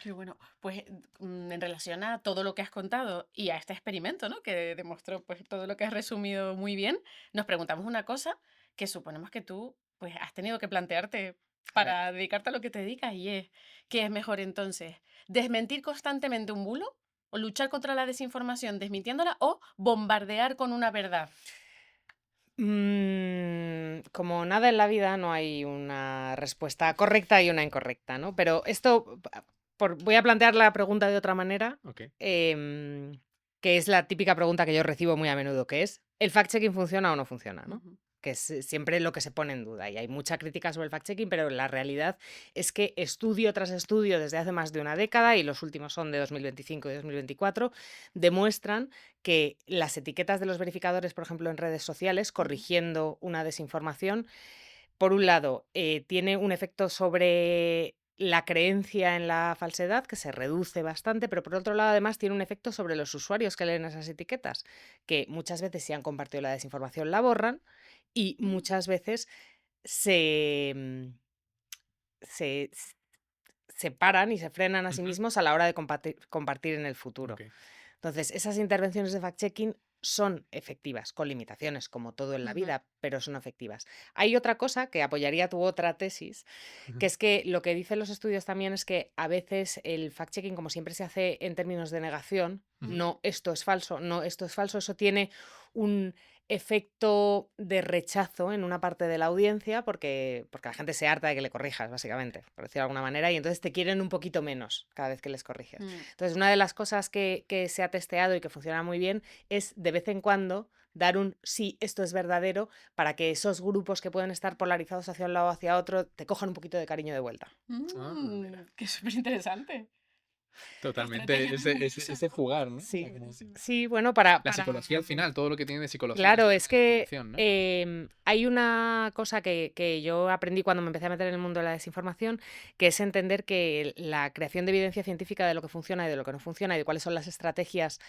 S3: Qué bueno. Pues en relación a todo lo que has contado y a este experimento, ¿no? Que demostró pues todo lo que has resumido muy bien, nos preguntamos una cosa que suponemos que tú pues has tenido que plantearte
S4: A ver.
S3: para dedicarte a lo que te dedicas y es, ¿qué es mejor entonces? ¿Desmentir constantemente un bulo? ¿O luchar contra la desinformación desmintiéndola? ¿O bombardear con una verdad?
S4: Como nada en la vida, no hay una respuesta correcta y una incorrecta, ¿no? Pero esto, voy a plantear la pregunta de otra manera,
S1: Ok.
S4: que es la típica pregunta que yo recibo muy a menudo, que es, ¿el fact-checking funciona o no funciona, ¿no?
S3: Ujú.
S4: que es siempre lo que se pone en duda. Y hay mucha crítica sobre el fact-checking, pero la realidad es que estudio tras estudio desde hace más de una década, y los últimos son de 2025 y 2024, demuestran que las etiquetas de los verificadores, por ejemplo, en redes sociales, corrigiendo una desinformación, por un lado, tiene un efecto sobre la creencia en la falsedad, que se reduce bastante, pero por otro lado, además, tiene un efecto sobre los usuarios que leen esas etiquetas, que muchas veces, si han compartido la desinformación, la borran, y muchas veces se, se, se paran y se frenan a sí
S1: Ujú.
S4: mismos a la hora de compartir en el futuro.
S1: Ok.
S4: Entonces, esas intervenciones de fact-checking son efectivas, con limitaciones, como todo en la
S3: Ujú.
S4: vida, pero son efectivas. Hay otra cosa que apoyaría tu otra tesis,
S1: Ujú.
S4: que es que lo que dicen los estudios también es que a veces el fact-checking, como siempre se hace en términos de negación,
S1: Ujú.
S4: no esto es falso, no esto es falso, eso tiene un efecto de rechazo en una parte de la audiencia porque la gente se harta de que le corrijas, básicamente, por decirlo de alguna manera, y entonces te quieren un poquito menos cada vez que les corriges.
S3: Mm.
S4: Entonces, una de las cosas que se ha testeado y que funciona muy bien es de vez en cuando dar un sí, esto es verdadero, para que esos grupos que pueden estar polarizados hacia un lado o hacia otro te cojan un poquito de cariño de vuelta.
S1: Ah, mira.
S3: Que súper interesante. Qué
S1: Totalmente
S3: estrategia tan
S1: ese
S3: curiosa.
S1: jugar, ¿no?
S4: Sí,
S1: Como
S4: sí, bueno, para,
S1: la psicología al final, todo lo que tiene de psicología es
S4: Claro,
S1: la
S4: es que
S1: desinformación, ¿no?
S4: hay una cosa que yo aprendí cuando me empecé a meter en el mundo de la desinformación, que es entender que la creación de evidencia científica de lo que funciona y de lo que no funciona y de cuáles son las estrategias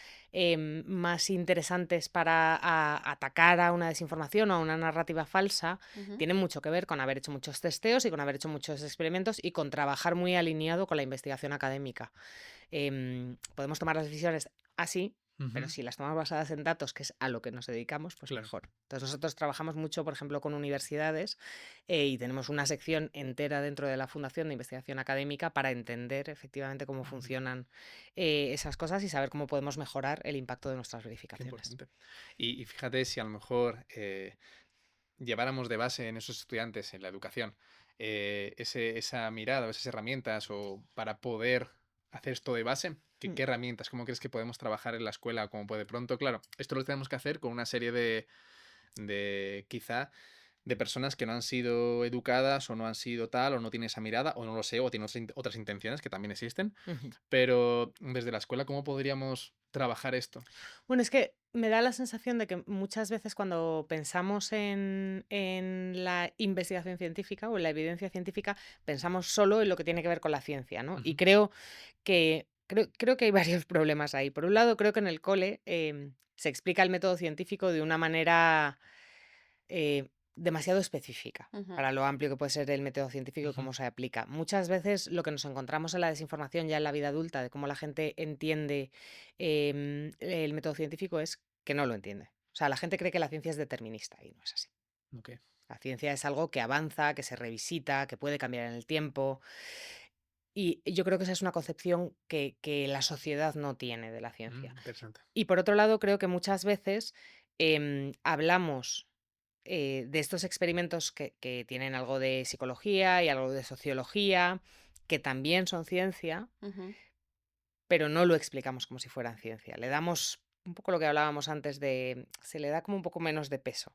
S4: más interesantes para atacar a una desinformación o a una narrativa falsa,
S3: Ujú.
S4: tiene mucho que ver con haber hecho muchos testeos y con haber hecho muchos experimentos y con trabajar muy alineado con la investigación académica. Podemos tomar las decisiones así, pero
S1: Ujú.
S4: si las tomamos basadas en datos, que es a lo que nos dedicamos, pues
S1: Claro.
S4: mejor. Entonces nosotros trabajamos mucho, por ejemplo, con universidades y tenemos una sección entera dentro de la Fundación de Investigación Académica para entender efectivamente cómo
S1: Ujú.
S4: funcionan esas cosas y saber cómo podemos mejorar el impacto de nuestras
S1: Qué
S4: verificaciones.
S1: importante. Y fíjate si a lo mejor lleváramos de base en esos estudiantes, en la educación, esa mirada o esas herramientas o para poder hacer esto de base,
S4: Mm.
S1: ¿qué herramientas? ¿Cómo crees que podemos trabajar en la escuela como puede pronto? Claro, esto lo tenemos que hacer con una serie de quizá de personas que no han sido educadas o no han sido tal o no tienen esa mirada o no lo sé o tienen otras intenciones que también existen,
S4: Ujú.
S1: pero desde la escuela, ¿cómo podríamos trabajar esto?
S4: Bueno, es que me da la sensación de que muchas veces cuando pensamos en la investigación científica o en la evidencia científica, pensamos solo en lo que tiene que ver con la ciencia, ¿no? Y
S1: Ujú.
S4: creo que hay varios problemas ahí. Por un lado, creo que en el cole se explica el método científico de una manera demasiado específica
S3: Ujú.
S4: para lo amplio que puede ser el método científico y
S1: Ujú.
S4: cómo se aplica. Muchas veces lo que nos encontramos en la desinformación ya en la vida adulta, de cómo la gente entiende el método científico, es que no lo entiende. O sea, la gente cree que la ciencia es determinista y no es así.
S1: Ok.
S4: La ciencia es algo que avanza, que se revisita, que puede cambiar en el tiempo. Y yo creo que esa es una concepción que la sociedad no tiene de la ciencia.
S1: Interesante.
S4: Y por otro lado, creo que muchas veces hablamos de estos experimentos que tienen algo de psicología y algo de sociología, que también son ciencia,
S3: Ujú.
S4: pero no lo explicamos como si fueran ciencia. Le damos un poco lo que hablábamos antes de, se le da como un poco menos de peso.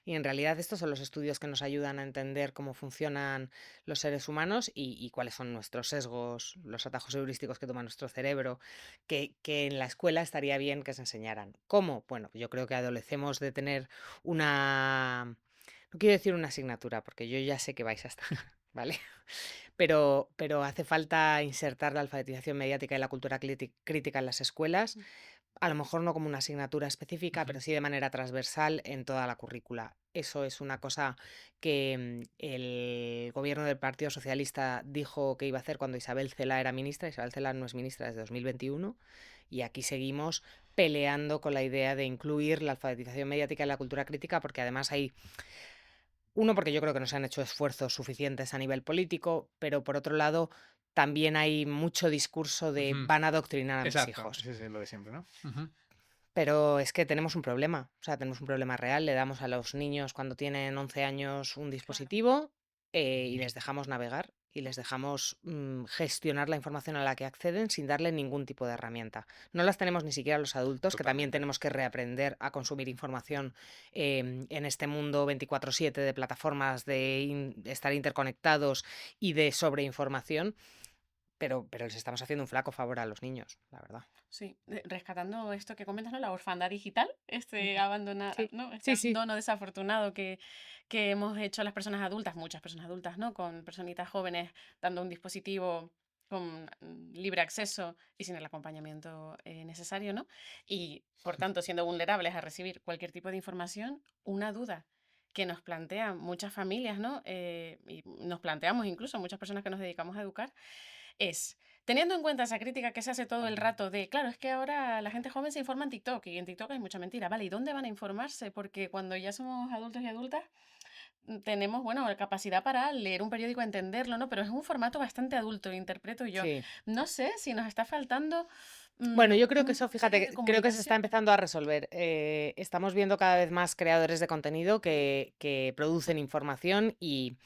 S4: Y en realidad estos son los estudios que nos ayudan a entender cómo funcionan los seres humanos y cuáles son nuestros sesgos, los atajos heurísticos que toma nuestro cerebro, que en la escuela estaría bien que se enseñaran. ¿Cómo? Bueno, yo creo que adolecemos de tener una... No quiero decir una asignatura, porque yo ya sé que vais a estar, ¿vale? Pero hace falta insertar la alfabetización mediática y la cultura crítica en las escuelas, a lo mejor no como una asignatura específica,
S1: Ujú.
S4: pero sí de manera transversal en toda la currícula. Eso es una cosa que el gobierno del Partido Socialista dijo que iba a hacer cuando Isabel Celaá era ministra. Isabel Celaá no es ministra desde 2021 y aquí seguimos peleando con la idea de incluir la alfabetización mediática en la cultura crítica, porque además hay uno, porque yo creo que no se han hecho esfuerzos suficientes a nivel político, pero por otro lado, también hay mucho discurso de
S1: Ujú.
S4: van a adoctrinar a mis
S1: Exacto,
S4: hijos.
S1: sí, sí, lo de siempre, ¿no? Ujú.
S4: Pero es que tenemos un problema, o sea, tenemos un problema real. Le damos a los niños cuando tienen 11 años un
S3: Claro.
S4: dispositivo y les dejamos navegar y les dejamos gestionar la información a la que acceden sin darle ningún tipo de herramienta. No las tenemos ni siquiera los adultos, que también
S1: Totalmente.
S4: tenemos que reaprender a consumir información en este mundo 24/7 de plataformas, de estar interconectados y de sobreinformación, pero les estamos haciendo un flaco favor a los niños, la verdad.
S3: Sí, rescatando esto que comentas, ¿no? La orfandad digital, este
S4: Sí,
S3: ¿no? Este
S4: sí, sí.
S3: abandono desafortunado que hemos hecho las personas adultas, muchas personas adultas, ¿no? Con personitas jóvenes dando un dispositivo con libre acceso y sin el acompañamiento necesario, ¿no? Y por tanto, siendo vulnerables a recibir cualquier tipo de información, una duda que nos plantean muchas familias, ¿no? Y nos planteamos incluso muchas personas que nos dedicamos a educar, es, teniendo en cuenta esa crítica que se hace todo el rato de, claro, es que ahora la gente joven se informa en TikTok y en TikTok hay mucha mentira, ¿vale? ¿Y dónde van a informarse? Porque cuando ya somos adultos y adultas, tenemos, bueno, la capacidad para leer un periódico, entenderlo, ¿no? Pero es un formato bastante adulto, interpreto yo.
S4: Sí.
S3: No sé si nos está faltando
S4: Bueno, yo creo que
S3: un
S4: eso,
S3: medio
S4: fíjate,
S3: de
S4: creo que se está
S3: comunicación.
S4: empezando a resolver. Estamos viendo cada vez más creadores de contenido que producen información y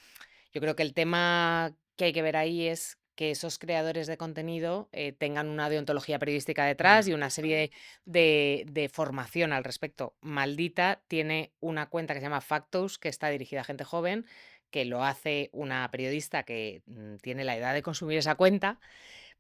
S4: yo creo que el tema que hay que ver ahí es que esos creadores de contenido tengan una deontología periodística detrás y una serie de formación al respecto. Maldita tiene una cuenta que se llama Factos, que está dirigida a gente joven, que lo hace una periodista que tiene la edad de consumir esa cuenta,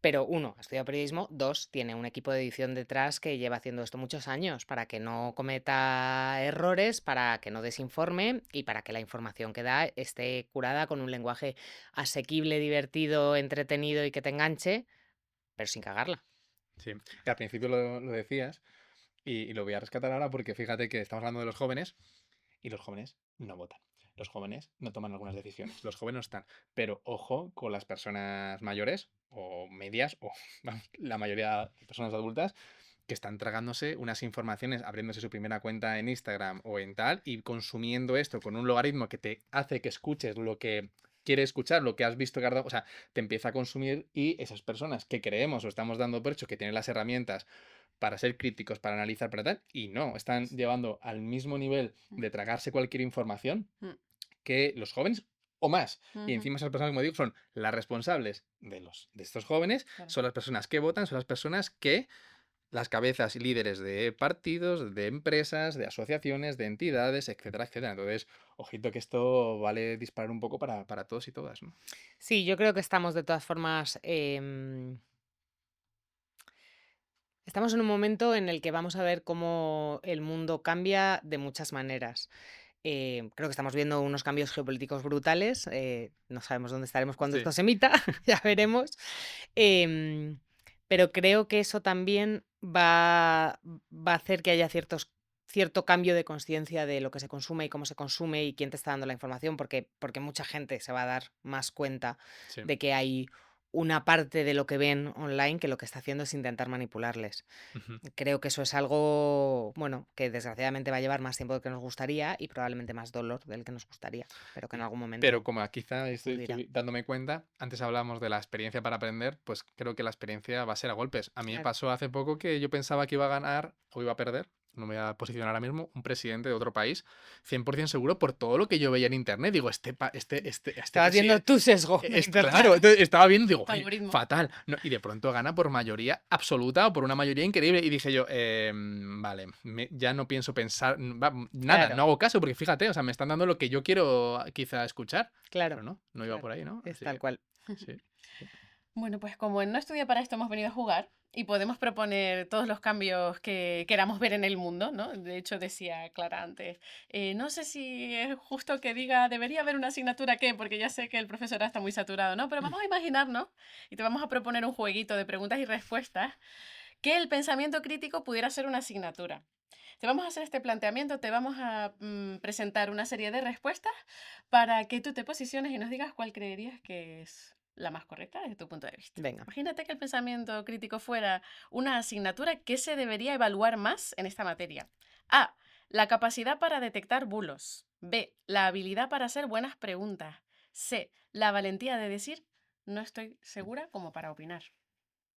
S4: pero uno, ha estudiado periodismo, dos, tiene un equipo de edición detrás que lleva haciendo esto muchos años para que no cometa errores, para que no desinforme y para que la información que da esté curada con un lenguaje asequible, divertido, entretenido y que te enganche, pero sin cagarla.
S1: Sí, que al principio lo decías y lo voy a rescatar ahora porque fíjate que estamos hablando de los jóvenes y los jóvenes no votan. Los jóvenes no toman algunas decisiones. Los jóvenes no están. Pero ojo con las personas mayores o medias o vamos, la mayoría de personas adultas que están tragándose unas informaciones, abriéndose su primera cuenta en Instagram o en tal y consumiendo esto con un logaritmo que te hace que escuches lo que quieres escuchar, lo que has visto, o sea, te empieza a consumir y esas personas que creemos o estamos dando por hecho que tienen las herramientas para ser críticos, para analizar, para tal, y no, están llevando al mismo nivel de tragarse cualquier información
S3: Mm,
S1: que los jóvenes o más. Y
S3: ujú,
S1: encima esas personas, como digo, son las responsables de estos jóvenes,
S3: claro.
S1: son las personas que votan, son las personas que las cabezas y líderes de partidos, de empresas, de asociaciones, de entidades, etcétera, etcétera. Entonces, ojito que esto vale disparar un poco para todos y todas, ¿no?
S4: Sí, yo creo que estamos de todas formas, estamos en un momento en el que vamos a ver cómo el mundo cambia de muchas maneras. Creo que estamos viendo unos cambios geopolíticos brutales. No sabemos dónde estaremos cuando
S1: Sí.
S4: esto se emita, ya veremos. Em, pero creo que eso también va a hacer que haya cierto cambio de conciencia de lo que se consume y cómo se consume y quién te está dando la información, porque mucha gente se va a dar más cuenta
S1: Sí.
S4: de que hay una parte de lo que ven online que lo que está haciendo es intentar manipularles.
S1: Ujú.
S4: Creo que eso es algo, bueno, que desgraciadamente va a llevar más tiempo del que nos gustaría y probablemente más dolor del que nos gustaría, pero que en algún
S1: Pero
S4: momento
S1: como quizá
S4: ocurrirá.
S1: estoy dándome cuenta, antes hablábamos de la experiencia para aprender, pues creo que la experiencia va a ser a golpes. A mí me
S4: Claro.
S1: pasó hace poco que yo pensaba que iba a ganar o iba a perder, no me voy a posicionar ahora mismo, un presidente de otro país, 100% seguro por todo lo que yo veía en internet. Digo, este
S4: Estabas viendo
S1: presidente...
S4: tu sesgo de internet.
S1: Claro, entonces estaba viendo, digo,
S3: Tu
S1: "Oye,
S3: algoritmo.
S1: fatal. No, y de pronto gana por mayoría absoluta o por una mayoría increíble. Y dije yo, vale, ya no pienso pensar, nada,
S4: Claro,
S1: no hago caso, porque fíjate, o sea, me están dando lo que yo quiero quizá escuchar.
S4: claro,
S1: Pero no, no iba
S4: claro.
S1: por ahí, ¿no?
S4: Es
S1: Así
S4: tal
S1: que
S4: cual.
S1: sí, sí.
S3: Bueno, pues como en No Estudia para esto hemos venido a jugar y podemos proponer todos los cambios que queramos ver en el mundo, ¿no? De hecho, decía Clara antes, no sé si es justo que diga debería haber una asignatura que, porque ya sé que el profesor está muy saturado, ¿no? Pero vamos a imaginarnos y te vamos a proponer un jueguito de preguntas y respuestas que el pensamiento crítico pudiera ser una asignatura. Te vamos a hacer este planteamiento, te vamos a presentar una serie de respuestas para que tú te posiciones y nos digas cuál creerías que es la más correcta desde tu punto de vista.
S4: Venga.
S3: Imagínate que el pensamiento crítico fuera una asignatura que se debería evaluar más en esta materia. A. La capacidad para detectar bulos. B. La habilidad para hacer buenas preguntas. C. La valentía de decir no estoy segura como para opinar.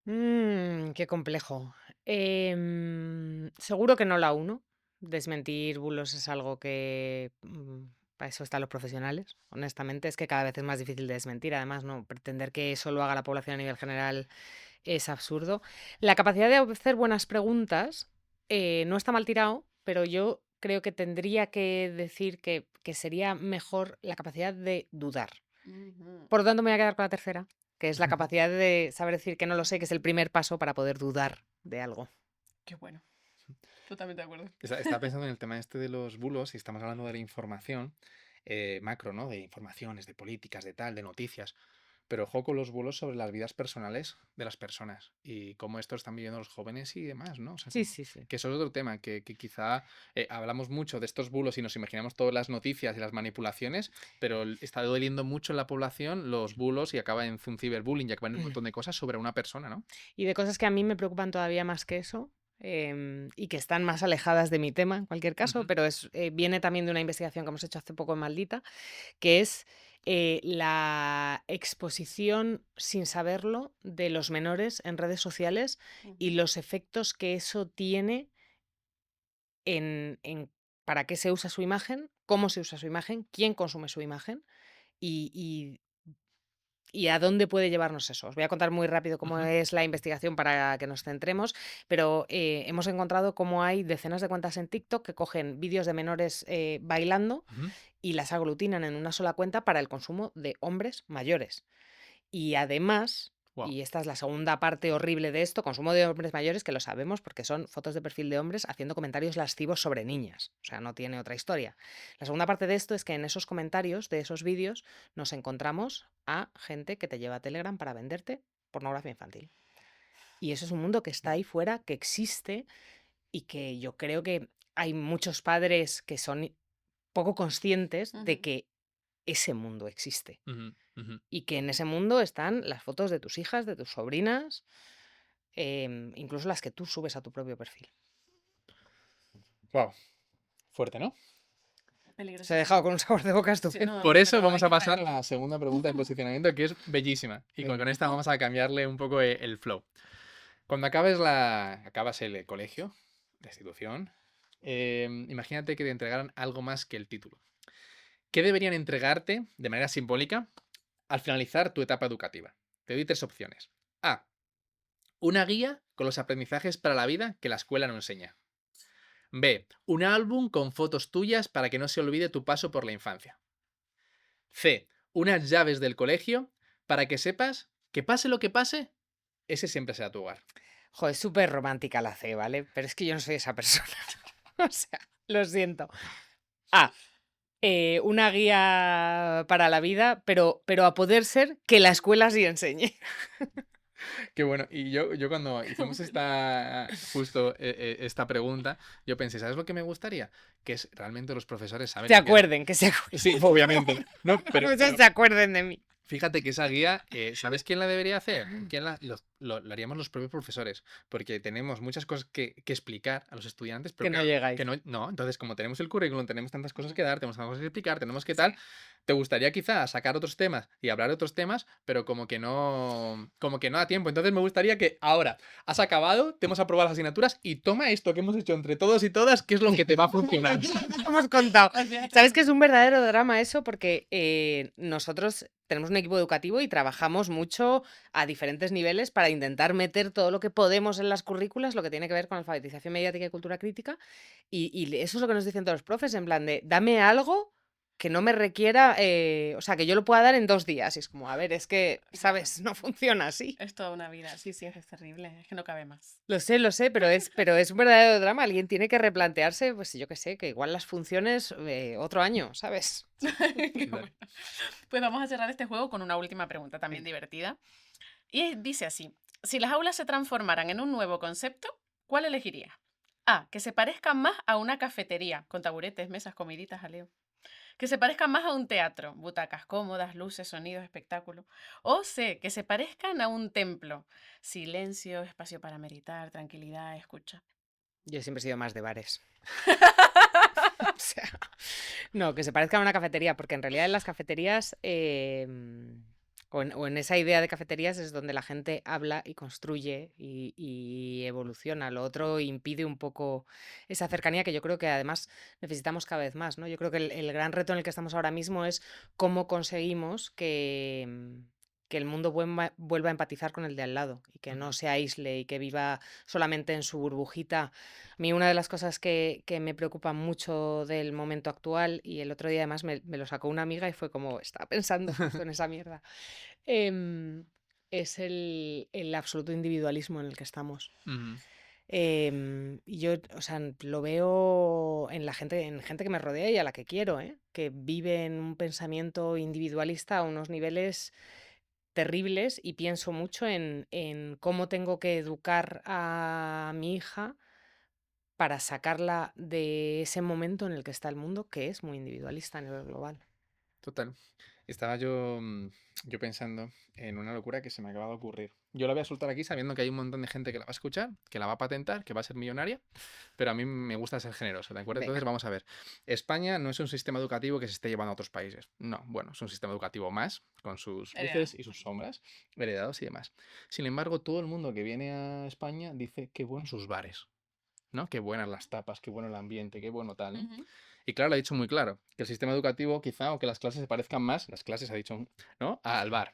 S4: Qué complejo. Seguro que no la uno. Desmentir bulos es algo que Para eso están los profesionales. Honestamente, es que cada vez es más difícil de desmentir. Además, no pretender que eso lo haga la población a nivel general es absurdo. La capacidad de hacer buenas preguntas no está mal tirado, pero yo creo que tendría que decir que sería mejor la capacidad de dudar.
S3: Ujú.
S4: Por lo tanto, me voy a quedar con la tercera, que es la capacidad de saber decir que no lo sé, que es el primer paso para poder dudar de algo.
S3: Qué bueno. Totalmente de acuerdo.
S1: Estaba pensando en el tema este de los bulos y estamos hablando de la información macro, ¿no? De informaciones, de políticas, de tal, de noticias. Pero ojo con los bulos sobre las vidas personales de las personas y cómo esto están viviendo los jóvenes y demás, ¿no? O sea,
S4: Sí, sí, sí.
S1: que eso es otro tema, que quizá hablamos mucho de estos bulos y nos imaginamos todas las noticias y las manipulaciones, pero está doliendo mucho en la población los bulos y acaba en un ciberbullying y acaba en un montón de cosas sobre una persona, ¿no?
S4: Y de cosas que a mí me preocupan todavía más que eso, y que están más alejadas de mi tema, en cualquier caso,
S1: Ujú.
S4: pero viene también de una investigación que hemos hecho hace poco en Maldita, que es la exposición sin saberlo de los menores en redes sociales y
S3: Ujú.
S4: los efectos que eso tiene en para qué se usa su imagen, cómo se usa su imagen, quién consume su imagen y ¿y a dónde puede llevarnos eso? Os voy a contar muy rápido cómo
S1: Ujú.
S4: es la investigación para que nos centremos, pero hemos encontrado cómo hay decenas de cuentas en TikTok que cogen vídeos de menores bailando
S1: Ujú.
S4: y las aglutinan en una sola cuenta para el consumo de hombres mayores. Y además,
S1: Wow.
S4: y esta es la segunda parte horrible de esto, consumo de hombres mayores, que lo sabemos porque son fotos de perfil de hombres haciendo comentarios lascivos sobre niñas. O sea, no tiene otra historia. La segunda parte de esto es que en esos comentarios de esos vídeos nos encontramos a gente que te lleva a Telegram para venderte pornografía infantil. Y eso es un mundo que está ahí fuera, que existe y que yo creo que hay muchos padres que son poco conscientes de
S3: Ujú.
S4: que ese mundo existe
S1: Ujú. Ujú.
S4: y que en ese mundo están las fotos de tus hijas, de tus sobrinas, incluso las que tú subes a tu propio perfil.
S1: Wow. Fuerte, ¿no?
S4: Se ha dejado
S3: Peligrosísimo.
S4: con un sabor de boca
S3: Sí,
S4: estupendo.
S3: no,
S1: Por eso
S3: pero hay
S1: vamos a
S3: que
S1: pasar
S3: traerlo.
S1: a la segunda pregunta de posicionamiento, que es bellísima. Y con
S4: Venga.
S1: esta vamos a cambiarle un poco el flow. Cuando acabas el colegio, la institución, imagínate que te entregaran algo más que el título. ¿Qué deberían entregarte de manera simbólica al finalizar tu etapa educativa? Te doy tres opciones. A. Una guía con los aprendizajes para la vida que la escuela no enseña. B. Un álbum con fotos tuyas para que no se olvide tu paso por la infancia. C. Unas llaves del colegio para que sepas que pase lo que pase, ese siempre será tu hogar.
S4: Joder, es súper romántica la C, ¿vale? Pero es que yo no soy esa persona. O sea, lo siento. A. Una guía para la vida, pero a poder ser que la escuela sí enseñe.
S1: Qué bueno. Y yo cuando hicimos esta pregunta, yo pensé, ¿sabes lo que me gustaría? Que es realmente los profesores saben
S4: Se
S1: lo que es.
S4: acuerden, que se acuerden.
S1: Sí, obviamente. No, pero
S4: Se acuerden de mí.
S1: fíjate que esa guía, ¿sabes quién la debería hacer? Lo haríamos los propios profesores, porque tenemos muchas cosas que explicar a los estudiantes, pero
S4: Que no
S1: claro,
S4: llegáis.
S1: no, entonces como tenemos el currículum, tenemos tantas cosas que dar, tenemos tantas cosas que explicar, tenemos que tal, te gustaría quizá sacar otros temas y hablar de otros temas, pero como que no da tiempo. Entonces me gustaría que ahora has acabado, te hemos aprobado las asignaturas y toma esto que hemos hecho entre todos y todas, que es lo que te va a funcionar.
S4: Hemos contado.
S3: Olvídate.
S4: ¿Sabes que es un verdadero drama eso? Porque nosotros tenemos un equipo educativo y trabajamos mucho a diferentes niveles para intentar meter todo lo que podemos en las currículas, lo que tiene que ver con alfabetización mediática y cultura crítica. Y eso es lo que nos dicen todos los profes, en plan de, dame algo que no me requiera, o sea, que yo lo pueda dar en 2 días. Y es como, a ver, es que, ¿sabes? No funciona así.
S3: Es toda una vida. Sí, sí, es terrible. Es que no cabe más.
S4: Lo sé, pero es un verdadero drama. Alguien tiene que replantearse, pues yo qué sé, que igual las funciones otro año, ¿sabes?
S3: Qué bueno. Pues vamos a cerrar este juego con una última pregunta también
S4: Venga.
S3: divertida. Dice así: si las aulas se transformaran en un nuevo concepto, ¿cuál elegirías? A. Que se parezcan más a una cafetería, con taburetes, mesas, comiditas, Leo. Que se parezcan más a un teatro, butacas cómodas, luces, sonidos, espectáculo. O C. Que se parezcan a un templo, silencio, espacio para meditar, tranquilidad, escucha.
S4: Yo siempre he sido más de bares. O sea, no, que se parezca a una cafetería, porque en realidad en las cafeterías O en esa idea de cafeterías es donde la gente habla y construye y evoluciona. Lo otro impide un poco esa cercanía que yo creo que además necesitamos cada vez más, ¿no? Yo creo que el gran reto en el que estamos ahora mismo es cómo conseguimos que el mundo vuelva a empatizar con el de al lado y que no se aísle y que viva solamente en su burbujita. A mí una de las cosas que me preocupa mucho del momento actual, y el otro día además me lo sacó una amiga y fue como, estaba pensando justo en esa mierda, es el absoluto individualismo en el que estamos.
S1: Ujú.
S4: Y yo, o sea, lo veo en gente que me rodea y a la que quiero, que vive en un pensamiento individualista a unos niveles terribles, y pienso mucho en cómo tengo que educar a mi hija para sacarla de ese momento en el que está el mundo, que es muy individualista a nivel global.
S1: Total. Estaba yo pensando en una locura que se me acaba de ocurrir. Yo la voy a soltar aquí sabiendo que hay un montón de gente que la va a escuchar, que la va a patentar, que va a ser millonaria, pero a mí me gusta ser generoso, ¿de acuerdo?
S4: Venga.
S1: Entonces vamos a ver. España no es un sistema educativo que se esté llevando a otros países. No, bueno, es un sistema educativo más, con sus
S3: Heredado.
S1: luces y sus sombras, heredados y demás. Sin embargo, todo el mundo que viene a España dice qué buenos sus bares, ¿no? Qué buenas las tapas, qué bueno el ambiente, qué bueno tal, ¿no?
S3: Ujú.
S1: Y claro, lo ha dicho muy claro, que el sistema educativo quizá o que las clases se parezcan más, las clases ha dicho, ¿no? Al bar.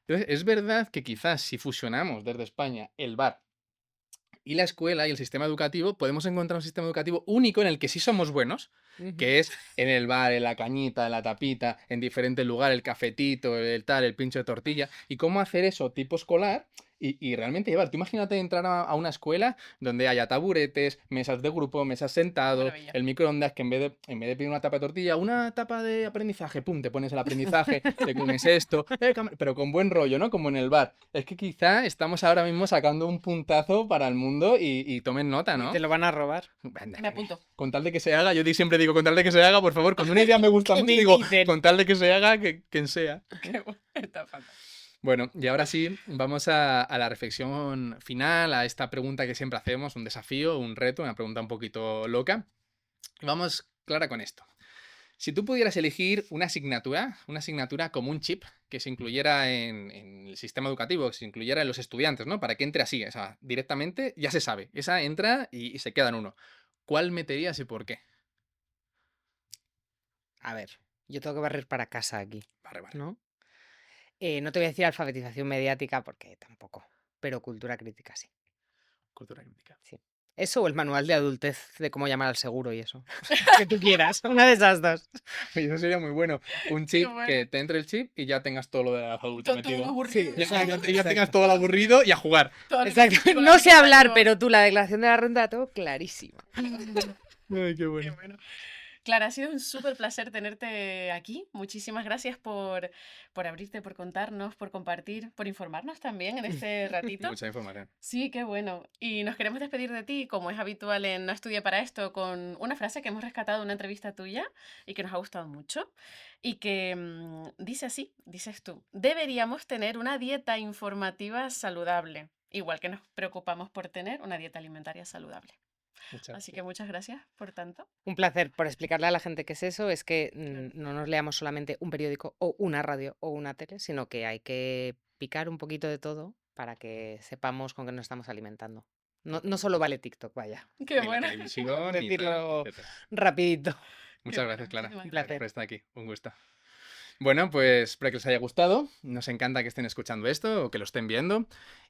S1: Entonces, es verdad que quizás si fusionamos desde España el bar y la escuela y el sistema educativo, podemos encontrar un sistema educativo único en el que sí somos buenos,
S4: Ujú.
S1: que es en el bar, en la cañita, en la tapita, en diferentes lugares, el cafetito, el tal, el pincho de tortilla, y cómo hacer eso tipo escolar y realmente llevar. Tú imagínate entrar a una escuela donde haya taburetes, mesas de grupo, mesas sentados,
S3: Maravilla.
S1: el microondas, que en vez de pedir una tapa de tortilla, una tapa de aprendizaje, pum, te pones el aprendizaje, te comes esto, pero con buen rollo, ¿no? Como en el bar. Es que quizá estamos ahora mismo sacando un puntazo para el mundo y tomen nota, ¿no?
S4: Te lo van a robar.
S3: Me apunto.
S1: Con tal de que se haga, yo siempre digo, con tal de que se haga, por favor, cuando una idea me gusta
S4: Que
S1: mucho,
S4: me
S1: digo,
S4: quiten.
S1: con tal de que se haga, que quien sea.
S3: Qué bueno, está fantástico.
S1: Bueno, y ahora sí, vamos a la reflexión final, a esta pregunta que siempre hacemos, un desafío, un reto, una pregunta un poquito loca. Vamos, Clara, con esto. Si tú pudieras elegir una asignatura como un chip que se incluyera en el sistema educativo, que se incluyera en los estudiantes, ¿no? Para que entre así, o sea, directamente ya se sabe. Esa entra y se queda en uno. ¿Cuál meterías y por qué?
S4: A ver, yo tengo que barrer para casa aquí,
S1: Vale.
S4: ¿no? No te voy a decir alfabetización mediática porque tampoco, pero cultura crítica sí.
S1: Cultura crítica.
S4: Eso o el manual de adultez de cómo llamar al seguro y eso. Que tú quieras, una de esas dos.
S1: Oye, eso sería muy bueno. Un chip
S3: bueno.
S1: que te entre el chip y ya tengas todo lo de adulto
S3: Todo
S1: metido.
S3: aburrido.
S1: Ya,
S4: Exacto,
S1: ya tengas todo el aburrido y a jugar.
S3: Todo el-
S4: Exacto.
S3: con la
S4: No sé hablar,
S3: aplicación.
S4: pero tú la declaración de la renta la tengo clarísima.
S1: Ay, qué
S3: Qué
S1: bueno.
S3: bueno. Clara, ha sido un súper placer tenerte aquí. Muchísimas gracias por abrirte, por contarnos, por compartir, por informarnos también en este ratito.
S1: Mucha información.
S3: Sí, qué bueno. Y nos queremos despedir de ti, como es habitual en No Estudié para Esto, con una frase que hemos rescatado de una entrevista tuya y que nos ha gustado mucho. Y que dice así, dices tú, deberíamos tener una dieta informativa saludable, igual que nos preocupamos por tener una dieta alimentaria saludable.
S1: Muchas
S3: Así que muchas gracias por tanto.
S4: Un placer. Por explicarle a la gente qué es eso, es que no nos leamos solamente un periódico o una radio o una tele, sino que hay que picar un poquito de todo para que sepamos con qué nos estamos alimentando. No solo vale TikTok, vaya.
S3: Qué
S1: Ni la
S3: bueno.
S1: televisión, ni tal,
S4: Decirlo
S1: etcétera.
S4: rapidito.
S1: Muchas
S3: bueno,
S1: gracias, Clara,
S3: muchísimas
S4: Un placer.
S1: por estar aquí. Un gusto. Bueno, pues espero que les haya gustado. Nos encanta que estén escuchando esto o que lo estén viendo.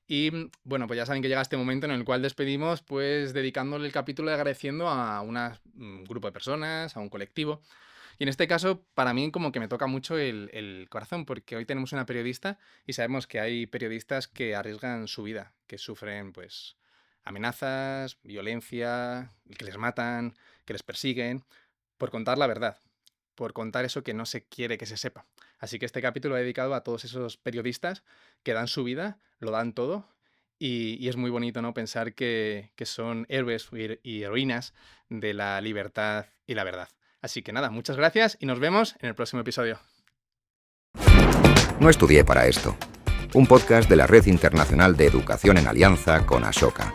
S1: Y bueno, pues ya saben que llega este momento en el cual despedimos, pues dedicándole el capítulo y agradeciendo a un grupo de personas, a un colectivo. Y en este caso, para mí como que me toca mucho el corazón, porque hoy tenemos una periodista y sabemos que hay periodistas que arriesgan su vida, que sufren pues amenazas, violencia, que les matan, que les persiguen, por contar la verdad, por contar eso que no se quiere que se sepa. Así que este capítulo lo he dedicado a todos esos periodistas que dan su vida, lo dan todo, y es muy bonito, ¿no? Pensar que son héroes y heroínas de la libertad y la verdad. Así que nada, muchas gracias y nos vemos en el próximo episodio.
S2: No estudié para esto. Un podcast de la Red Internacional de Educación en Alianza con Ashoka.